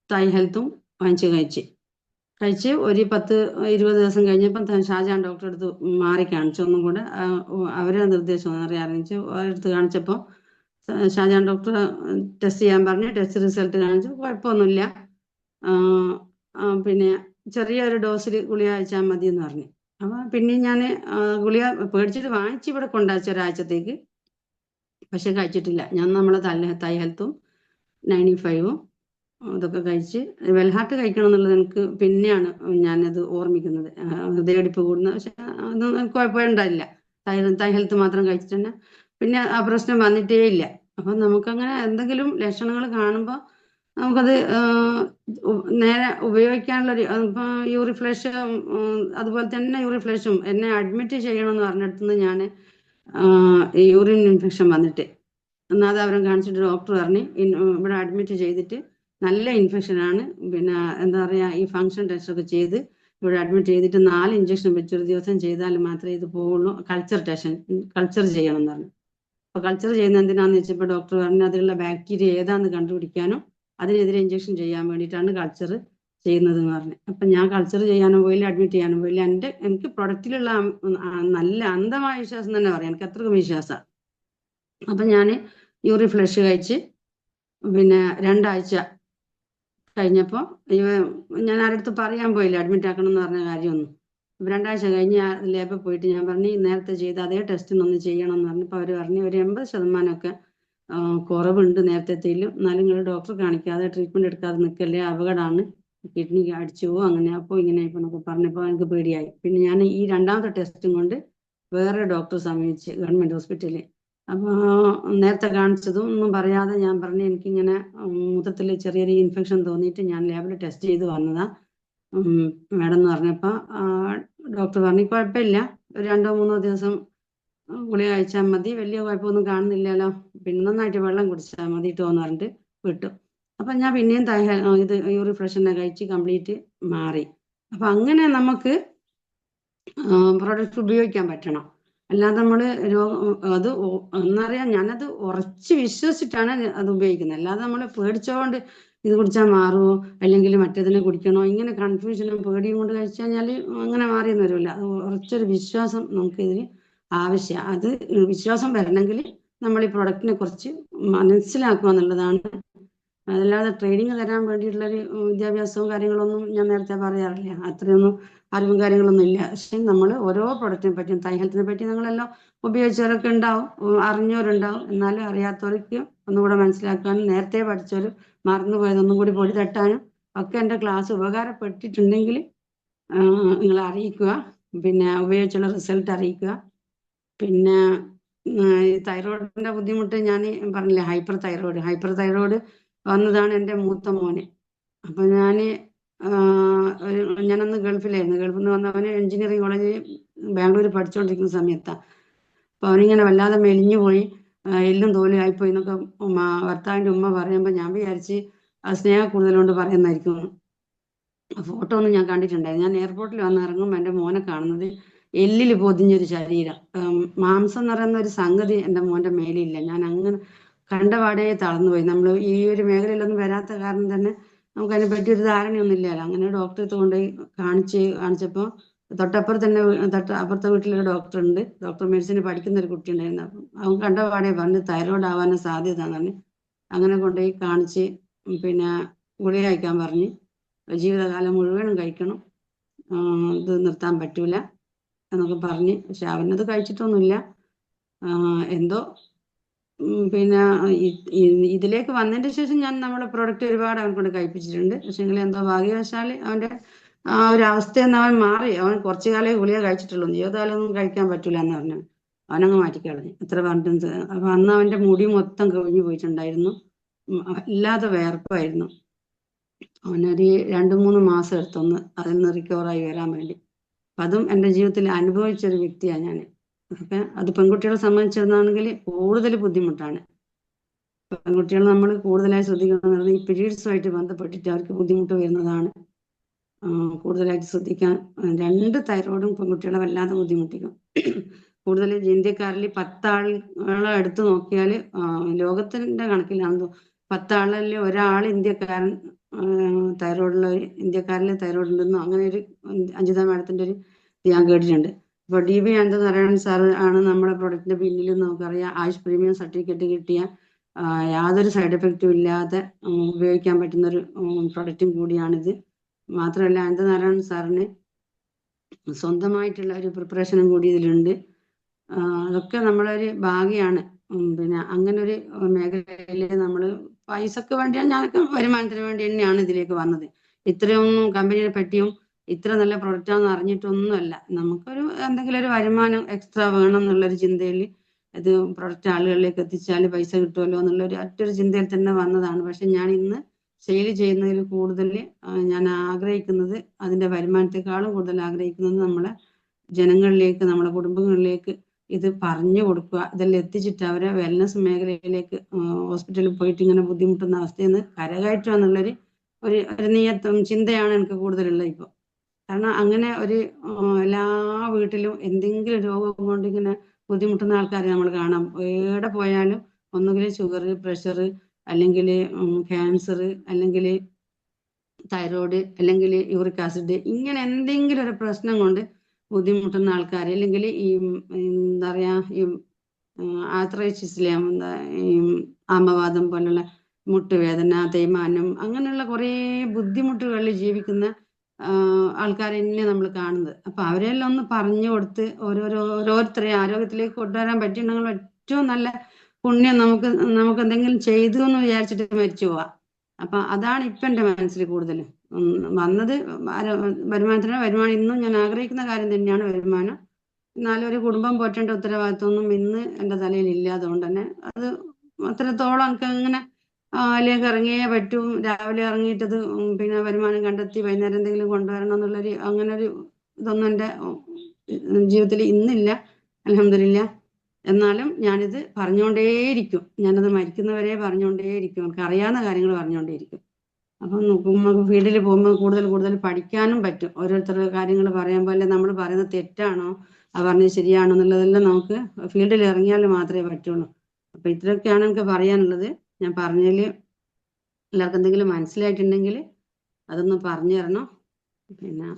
തൈ ഹെൽത്തും വാങ്ങിച്ച് കഴിച്ച് ഒരു 10-20 ദിവസം കഴിഞ്ഞപ്പം ഷാജാൻ ഡോക്ടറെ അടുത്ത് മാറി കാണിച്ചു. ഒന്നും കൂടെ അവരെ നിർദ്ദേശം അറിയിച്ചു. അവരെടുത്ത് കാണിച്ചപ്പോൾ ഷാജാൻ ഡോക്ടർ ടെസ്റ്റ് ചെയ്യാൻ പറഞ്ഞ് ടെസ്റ്റ് റിസൾട്ട് കാണിച്ചു, കുഴപ്പമൊന്നുമില്ല, പിന്നെ ചെറിയൊരു ഡോസിൽ ഗുളിക കഴിച്ചാൽ മതി എന്ന് പറഞ്ഞു. അപ്പം പിന്നെ ഞാൻ ഗുളിക പേടിച്ചിട്ട് വാങ്ങിച്ച് ഇവിടെ കൊണ്ടുവച്ച ഒരാഴ്ചത്തേക്ക്, പക്ഷെ കഴിച്ചിട്ടില്ല. ഞാൻ നമ്മളെ തൈ ഹെൽത്തും 95ഉം ഇതൊക്കെ കഴിച്ച് വെൽഹാർട്ട് കഴിക്കണം എന്നുള്ളത് എനിക്ക് പിന്നെയാണ് ഞാനത് ഓർമ്മിക്കുന്നത്. ഹൃദയടിപ്പ് കൂടുന്നത്, പക്ഷെ അതൊന്നും കുഴപ്പമുണ്ടായില്ല. തൈ ഹെൽത്ത് മാത്രം കഴിച്ചിട്ട് തന്നെ പിന്നെ ആ പ്രശ്നം വന്നിട്ടേ ഇല്ല. അപ്പം നമുക്കങ്ങനെ എന്തെങ്കിലും ലക്ഷണങ്ങൾ കാണുമ്പോൾ നമുക്കത് നേരെ ഉപയോഗിക്കാനുള്ളൊരു ഇപ്പം യൂറിഫ്ലഷ്, അതുപോലെ തന്നെ യൂറിഫ്ലഷും എന്നെ അഡ്മിറ്റ് ചെയ്യണമെന്ന് പറഞ്ഞിടത്തുനിന്ന് ഞാൻ യൂറിൻ ഇൻഫെക്ഷൻ വന്നിട്ട് നാദാപുരം കാണിച്ചിട്ട് ഡോക്ടർ പറഞ്ഞു ഇവിടെ അഡ്മിറ്റ് ചെയ്തിട്ട് നല്ല ഇൻഫെക്ഷനാണ്, പിന്നെ എന്താ പറയുക ഈ ഫങ്ഷൻ ടെസ്റ്റ് ഒക്കെ ചെയ്ത് ഇവിടെ അഡ്മിറ്റ് ചെയ്തിട്ട് 4 ഇഞ്ചക്ഷൻ വെച്ചൊരു ദിവസം ചെയ്താൽ മാത്രമേ ഇത് പോവുള്ളൂ, കൾച്ചർ ചെയ്യണം എന്ന് പറഞ്ഞു. അപ്പോൾ കൾച്ചർ ചെയ്യുന്ന എന്തിനാന്ന് വെച്ചപ്പോൾ ഡോക്ടർ പറഞ്ഞു അതിലുള്ള ബാക്ടീരിയ ഏതാന്ന് കണ്ടുപിടിക്കാനും അതിനെതിരെ ഇഞ്ചക്ഷൻ ചെയ്യാൻ വേണ്ടിയിട്ടാണ് കൾച്ചർ ചെയ്യുന്നതെന്ന് പറഞ്ഞു. അപ്പം ഞാൻ കൾച്ചർ ചെയ്യാനും പോയില്ല, അഡ്മിറ്റ് ചെയ്യാനും പോയില്ല. എനിക്ക് പ്രൊഡക്റ്റിലുള്ള നല്ല അന്ധമായ വിശ്വാസം തന്നെ പറയാം, എനിക്ക് അത്രക്കും വിശ്വാസമാണ്. അപ്പം ഞാൻ യൂറിഫ്ലഷ് കഴിച്ച് പിന്നെ 2 ആഴ്ച കഴിഞ്ഞപ്പോൾ ഞാൻ ആരടുത്ത് പറയാൻ പോയില്ല അഡ്മിറ്റ് ആക്കണം എന്ന് പറഞ്ഞ കാര്യമൊന്നും. 2 ആഴ്ച കഴിഞ്ഞ് ലാബിൽ പോയിട്ട് ഞാൻ പറഞ്ഞു നേരത്തെ ചെയ്ത അതേ ടെസ്റ്റിനൊന്ന് ചെയ്യണം എന്ന് പറഞ്ഞപ്പോൾ അവർ പറഞ്ഞു ഒരു 80% കുറവുണ്ട് നേരത്തെത്തിലും, എന്നാലും നിങ്ങൾ ഡോക്ടർ കാണിക്കാതെ ട്രീറ്റ്മെൻറ്റ് എടുക്കാതെ നിൽക്കല്ലേ, അപകടമാണ്, കിഡ്നി അടിച്ചു പോകും, അങ്ങനെ അപ്പോൾ ഇങ്ങനെ ഇപ്പോൾ എന്നൊക്കെ പറഞ്ഞപ്പോൾ എനിക്ക് പേടിയായി. പിന്നെ ഞാൻ ഈ 2ാമത്തെ ടെസ്റ്റും കൊണ്ട് വേറെ ഡോക്ടർ സമീപിച്ച് ഗവൺമെൻറ് ഹോസ്പിറ്റലിൽ. അപ്പോൾ നേരത്തെ കാണിച്ചതും ഒന്നും പറയാതെ ഞാൻ പറഞ്ഞു എനിക്കിങ്ങനെ മൂത്രത്തിൽ ചെറിയൊരു ഇൻഫെക്ഷൻ തോന്നിയിട്ട് ഞാൻ ലാബിൽ ടെസ്റ്റ് ചെയ്ത് വന്നതാ മാഡം എന്ന് പറഞ്ഞപ്പോൾ ഡോക്ടർ പറഞ്ഞു കുഴപ്പമില്ല, ഒരു 2-3 ദിവസം ഗുളിക കഴിച്ചാൽ മതി, വലിയ കുഴപ്പമൊന്നും കാണുന്നില്ലല്ലോ, പിന്നെ നന്നായിട്ട് വെള്ളം കുടിച്ചാൽ മതി കേട്ടോ എന്ന് പറഞ്ഞിട്ട് വിട്ടു. അപ്പം ഞാൻ പിന്നെയും ഇത് യൂറിഫ്ലഷനെ കഴിച്ച് കംപ്ലീറ്റ് മാറി. അപ്പം അങ്ങനെ നമുക്ക് പ്രൊഡക്റ്റ് ഉപയോഗിക്കാൻ പറ്റണം. അല്ലാതെ നമ്മള് അത് എന്നറിയാം, ഞാനത് ഉറച്ച് വിശ്വസിച്ചിട്ടാണ് അത് ഉപയോഗിക്കുന്നത്. അല്ലാതെ നമ്മൾ പേടിച്ചോണ്ട് ഇത് കുടിച്ചാൽ മാറുമോ അല്ലെങ്കിൽ മറ്റേതിനെ കുടിക്കണോ, ഇങ്ങനെ കൺഫ്യൂഷനും പേടിയും കൊണ്ട് കഴിച്ചു കഴിഞ്ഞാൽ അങ്ങനെ മാറിയെന്ന് വരില്ല. അത് ഉറച്ചൊരു വിശ്വാസം നമുക്കിതിൽ ആവശ്യമാണ്. അത് വിശ്വാസം വരണമെങ്കിൽ നമ്മൾ ഈ പ്രൊഡക്റ്റിനെ കുറിച്ച് മനസ്സിലാക്കുക എന്നുള്ളതാണ്. അതല്ലാതെ ട്രെയിനിങ് തരാൻ വേണ്ടിയിട്ടുള്ളൊരു വിദ്യാഭ്യാസവും കാര്യങ്ങളൊന്നും ഞാൻ നേരത്തെ പറയാറില്ല. അത്രയൊന്നും അറിവും കാര്യങ്ങളൊന്നും ഇല്ല. പക്ഷെ നമ്മൾ ഓരോ പ്രൊഡക്റ്റിനെ പറ്റിയും തൈ ഹെൽത്തിനെ പറ്റി നിങ്ങളെല്ലാം ഉപയോഗിച്ചവരൊക്കെ ഉണ്ടാവും, അറിഞ്ഞവരുണ്ടാവും. എന്നാലും അറിയാത്തവർക്ക് ഒന്നുകൂടെ മനസ്സിലാക്കാനും നേരത്തെ പഠിച്ചവർ മറന്നുപോയതൊന്നും കൂടി പൊടി തട്ടാനും ഒക്കെ എൻ്റെ ക്ലാസ് ഉപകാരപ്പെട്ടിട്ടുണ്ടെങ്കിൽ നിങ്ങൾ അറിയിക്കുക. പിന്നെ ഉപയോഗിച്ചുള്ള റിസൾട്ട് അറിയിക്കുക. പിന്നെ ഈ തൈറോയിഡിന്റെ ബുദ്ധിമുട്ട് ഞാൻ പറഞ്ഞില്ലേ, ഹൈപ്പർ തൈറോയിഡ് വന്നതാണ് എൻ്റെ മൂത്ത മോന്. അപ്പൊ ഞാനന്ന് ഗൾഫിൽ നിന്ന് വന്നവന് എഞ്ചിനീയറിംഗ് കോളേജിൽ ബാംഗ്ലൂർ പഠിച്ചുകൊണ്ടിരിക്കുന്ന സമയത്താണ്. അപ്പൊ അവനിങ്ങനെ വല്ലാതെ മെലിഞ്ഞു പോയി, എല്ലും തോലും ആയിപ്പോയി എന്നൊക്കെ ഭർത്താവിന്റെ ഉമ്മ പറയുമ്പോൾ ഞാൻ വിചാരിച്ച് സ്നേഹ കൂടുതലുകൊണ്ട് പറയുന്നതായിരിക്കും. ഫോട്ടോ ഒന്നും ഞാൻ കണ്ടിട്ടുണ്ടായിരുന്നു. ഞാൻ എയർപോർട്ടിൽ വന്ന് ഇറങ്ങുമ്പോൾ എൻ്റെ മോനെ കാണുന്നത് എല്ലിൽ പൊതിഞ്ഞൊരു ശരീരം, മാംസം എന്ന് പറയുന്ന ഒരു സംഗതി എൻ്റെ മോന്റെ മേലില്ല. ഞാൻ അങ്ങനെ കണ്ടപാടേ തളർന്നുപോയി. നമ്മൾ ഈ ഒരു മേഖലയിലൊന്നും വരാത്ത കാരണം തന്നെ നമുക്ക് അതിനെ പറ്റി ഒരു ധാരണയൊന്നും ഇല്ലല്ലോ. അങ്ങനെ ഡോക്ടറെ അടുത്ത് കൊണ്ടുപോയി കാണിച്ചപ്പോൾ അപ്പുറത്തെ വീട്ടിലൊരു ഡോക്ടർ ഉണ്ട്, ഡോക്ടർ മെഡിസിന് പഠിക്കുന്ന ഒരു കുട്ടി ഉണ്ടായിരുന്നു. അപ്പം അവൻ കണ്ടപാടെ പറഞ്ഞ് തൈറോയ്ഡ് ആവാനും സാധ്യത എന്നാണ്. അങ്ങനെ കൊണ്ടുപോയി കാണിച്ച് പിന്നെ ഗുളിക കഴിക്കാൻ പറഞ്ഞ്, ജീവിതകാലം മുഴുവനും കഴിക്കണം, ഇത് നിർത്താൻ പറ്റൂല എന്നൊക്കെ പറഞ്ഞ്. പക്ഷെ അവനത് കഴിച്ചിട്ടൊന്നുമില്ല. എന്തോ പിന്നെ ഇതിലേക്ക് വന്നതിന് ശേഷം ഞാൻ നമ്മുടെ പ്രൊഡക്റ്റ് ഒരുപാട് അവൻ കൊണ്ട് കഴിപ്പിച്ചിട്ടുണ്ട്. പക്ഷെ എന്തോ ഭാഗ്യവശാൽ അവന്റെ ആ ഒരു അവസ്ഥയിൽ നിന്ന് അവൻ മാറി. അവൻ കുറച്ചു കാലേ ഗുളിക കഴിച്ചിട്ടുള്ളൂ, ജീവിതകാലം ഒന്നും കഴിക്കാൻ പറ്റൂല എന്ന് പറഞ്ഞു. അവനങ്ങ് മാറ്റിക്കളഞ്ഞു, എത്ര പറഞ്ഞിട്ട്. അപ്പൊ അന്ന് അവന്റെ മുടി മൊത്തം കൊഴിഞ്ഞു പോയിട്ടുണ്ടായിരുന്നു, വല്ലാതെ വേർപ്പായിരുന്നു. അവനൊരു 2-3 മാസം എടുത്തൊന്ന് അതിൽ നിന്ന് റിക്കവറായി വരാൻ വേണ്ടി. അപ്പൊ അതും എൻ്റെ ജീവിതത്തിൽ അനുഭവിച്ചൊരു വ്യക്തിയാണ് ഞാൻ. അപ്പൊ അത് പെൺകുട്ടികളെ സംബന്ധിച്ചിരുന്നാണെങ്കിൽ കൂടുതൽ ബുദ്ധിമുട്ടാണ്. പെൺകുട്ടികൾ നമ്മൾ കൂടുതലായി ശ്രദ്ധിക്കുന്നത് ഈ പീരീഡ്സുമായിട്ട് ബന്ധപ്പെട്ടിട്ട് അവർക്ക് ബുദ്ധിമുട്ട് വരുന്നതാണ്. കൂടുതലായിട്ട് ശ്രദ്ധിക്കാൻ. 2 തൈറോയിഡും പെൺകുട്ടികളെ വല്ലാതെ ബുദ്ധിമുട്ടിക്കും. കൂടുതൽ ഇന്ത്യക്കാരിൽ 10 ആളെ എടുത്തു നോക്കിയാൽ ലോകത്തിന്റെ കണക്കിലാണെന്തോ 10 ആളിൽ ഒരാൾ ഇന്ത്യക്കാരൻ ഇന്ത്യക്കാരിൽ തൈറോയിഡ് ഉണ്ടെന്നോ അങ്ങനെ ഒരു അഞ്ജിത മാഡത്തിന്റെ ഒരു ഞാൻ കേട്ടിട്ടുണ്ട്. അപ്പൊ DB അനന്തനാരായണൻ സാർ ആണ് നമ്മുടെ പ്രൊഡക്റ്റിന്റെ പിന്നിൽ. നമുക്കറിയാം, ആയുഷ് പ്രീമിയം സർട്ടിഫിക്കറ്റ് കിട്ടിയ യാതൊരു സൈഡ് എഫക്റ്റും ഇല്ലാതെ ഉപയോഗിക്കാൻ പറ്റുന്ന ഒരു പ്രൊഡക്റ്റും കൂടിയാണിത്. മാത്രമല്ല അനന്തനാരായണൻ സാറിന് സ്വന്തമായിട്ടുള്ള ഒരു പ്രിപ്പറേഷനും കൂടി ഇതിലുണ്ട്. അതൊക്കെ നമ്മളൊരു ഭാഗ്യമാണ്. പിന്നെ അങ്ങനെ ഒരു മേഖലയിൽ നമ്മൾ പൈസക്ക് വേണ്ടിയാണ്, ഞാനൊക്കെ വരുമാനത്തിന് വേണ്ടി തന്നെയാണ് ഇതിലേക്ക് വന്നത്. ഇത്രയൊന്നും കമ്പനിയെ പറ്റിയും ഇത്ര നല്ല പ്രൊഡക്റ്റാണെന്ന് അറിഞ്ഞിട്ടൊന്നുമല്ല. നമുക്കൊരു എന്തെങ്കിലും ഒരു വരുമാനം എക്സ്ട്രാ വേണം എന്നുള്ളൊരു ചിന്തയിൽ ഇത് പ്രൊഡക്റ്റ് ആളുകളിലേക്ക് എത്തിച്ചാൽ പൈസ കിട്ടുമല്ലോ എന്നുള്ളൊരു ഒറ്റൊരു ചിന്തയിൽ തന്നെ വന്നതാണ്. പക്ഷെ ഞാൻ ഇന്ന് സെയിൽ ചെയ്യുന്നതിൽ കൂടുതൽ ഞാൻ ആഗ്രഹിക്കുന്നത്, അതിന്റെ വരുമാനത്തെക്കാളും കൂടുതൽ ആഗ്രഹിക്കുന്നത് നമ്മളെ ജനങ്ങളിലേക്ക്, നമ്മുടെ കുടുംബങ്ങളിലേക്ക് ഇത് പറഞ്ഞു കൊടുക്കുക, ഇതെല്ലാം എത്തിച്ചിട്ട് അവരെ വെൽനസ് മേഖലയിലേക്ക് ഹോസ്പിറ്റലിൽ പോയിട്ട് ഇങ്ങനെ ബുദ്ധിമുട്ടുന്ന അവസ്ഥയിൽ നിന്ന് കരകയറ്റുക എന്നുള്ളൊരു ചിന്തയാണ് എനിക്ക് കൂടുതലുള്ളത് ഇപ്പോൾ. കാരണം അങ്ങനെ എല്ലാ വീട്ടിലും എന്തെങ്കിലും രോഗം കൊണ്ട് ഇങ്ങനെ ബുദ്ധിമുട്ടുന്ന ആൾക്കാരെ നമ്മൾ കാണാം. എവിടെ പോയാലും ഒന്നുകിൽ ഷുഗർ, പ്രഷർ, അല്ലെങ്കിൽ ക്യാൻസർ, അല്ലെങ്കിൽ തൈറോയ്ഡ്, അല്ലെങ്കിൽ യൂറിക് ആസിഡ്, ഇങ്ങനെ എന്തെങ്കിലും ഒരു പ്രശ്നം കൊണ്ട് ബുദ്ധിമുട്ടുന്ന ആൾക്കാർ, അല്ലെങ്കിൽ എന്താ പറയാ ആർത്രൈറ്റിസിലെ ഈ ആമവാദം പോലുള്ള മുട്ടുവേദന, തേയ്മാനം, അങ്ങനെയുള്ള കുറേ ബുദ്ധിമുട്ടുകളിൽ ജീവിക്കുന്ന ആൾക്കാരെ തന്നെ നമ്മൾ കാണുന്നത്. അപ്പൊ അവരെല്ലാം ഒന്ന് പറഞ്ഞു കൊടുത്ത് ഓരോരുത്തരെ ആരോഗ്യത്തിലേക്ക് കൊണ്ടുവരാൻ പറ്റിയിട്ടുണ്ടെങ്കിൽ ഏറ്റവും നല്ല പുണ്യം നമുക്ക് എന്തെങ്കിലും ചെയ്തു എന്ന് വിചാരിച്ചിട്ട് മരിച്ചു പോവാം. അപ്പൊ അതാണ് ഇപ്പൊ എന്റെ മനസ്സിൽ കൂടുതൽ വന്നത്. വരുമാനം ഇന്നും ഞാൻ ആഗ്രഹിക്കുന്ന കാര്യം തന്നെയാണ് വരുമാനം. എന്നാലും ഒരു കുടുംബം പോറ്റേണ്ട ഉത്തരവാദിത്വമൊന്നും ഇന്ന് എൻ്റെ തലയിൽ ഇല്ല. അതുകൊണ്ട് തന്നെ അത് അത്രത്തോളം എനിക്ക് അങ്ങനെ അല്ലെങ്കിൽ ഇറങ്ങിയേ പറ്റും, രാവിലെ ഇറങ്ങിയിട്ടത് പിന്നെ വരുമാനം കണ്ടെത്തി വൈകുന്നേരം എന്തെങ്കിലും കൊണ്ടുവരണം എന്നുള്ളൊരു അങ്ങനെ ഒരു ഇതൊന്നും എൻ്റെ ജീവിതത്തിൽ ഇന്നില്ല, അൽഹംദുലില്ലാ. എന്നാലും ഞാനിത് പറഞ്ഞുകൊണ്ടേയിരിക്കും, ഞാനത് മരിക്കുന്നവരെ പറഞ്ഞുകൊണ്ടേയിരിക്കും, എനിക്ക് അറിയാവുന്ന കാര്യങ്ങൾ പറഞ്ഞുകൊണ്ടേയിരിക്കും. അപ്പം നമുക്ക് ഫീൽഡിൽ പോകുമ്പോൾ കൂടുതൽ പഠിക്കാനും പറ്റും. ഓരോരുത്തരുടെ കാര്യങ്ങൾ പറയുമ്പോൾ അല്ലെ നമ്മൾ പറയുന്നത് തെറ്റാണോ, ആ പറഞ്ഞത് ശരിയാണെന്നുള്ളതെല്ലാം നമുക്ക് ഫീൽഡിൽ ഇറങ്ങിയാൽ മാത്രമേ പറ്റുള്ളൂ. അപ്പൊ ഇത്രയൊക്കെയാണ് എനിക്ക് പറയാനുള്ളത്. ഞാൻ പറഞ്ഞതിൽ എല്ലാവർക്കും എന്തെങ്കിലും മനസ്സിലായിട്ടുണ്ടെങ്കിൽ അതൊന്ന് പറഞ്ഞു തരണം. പിന്നെ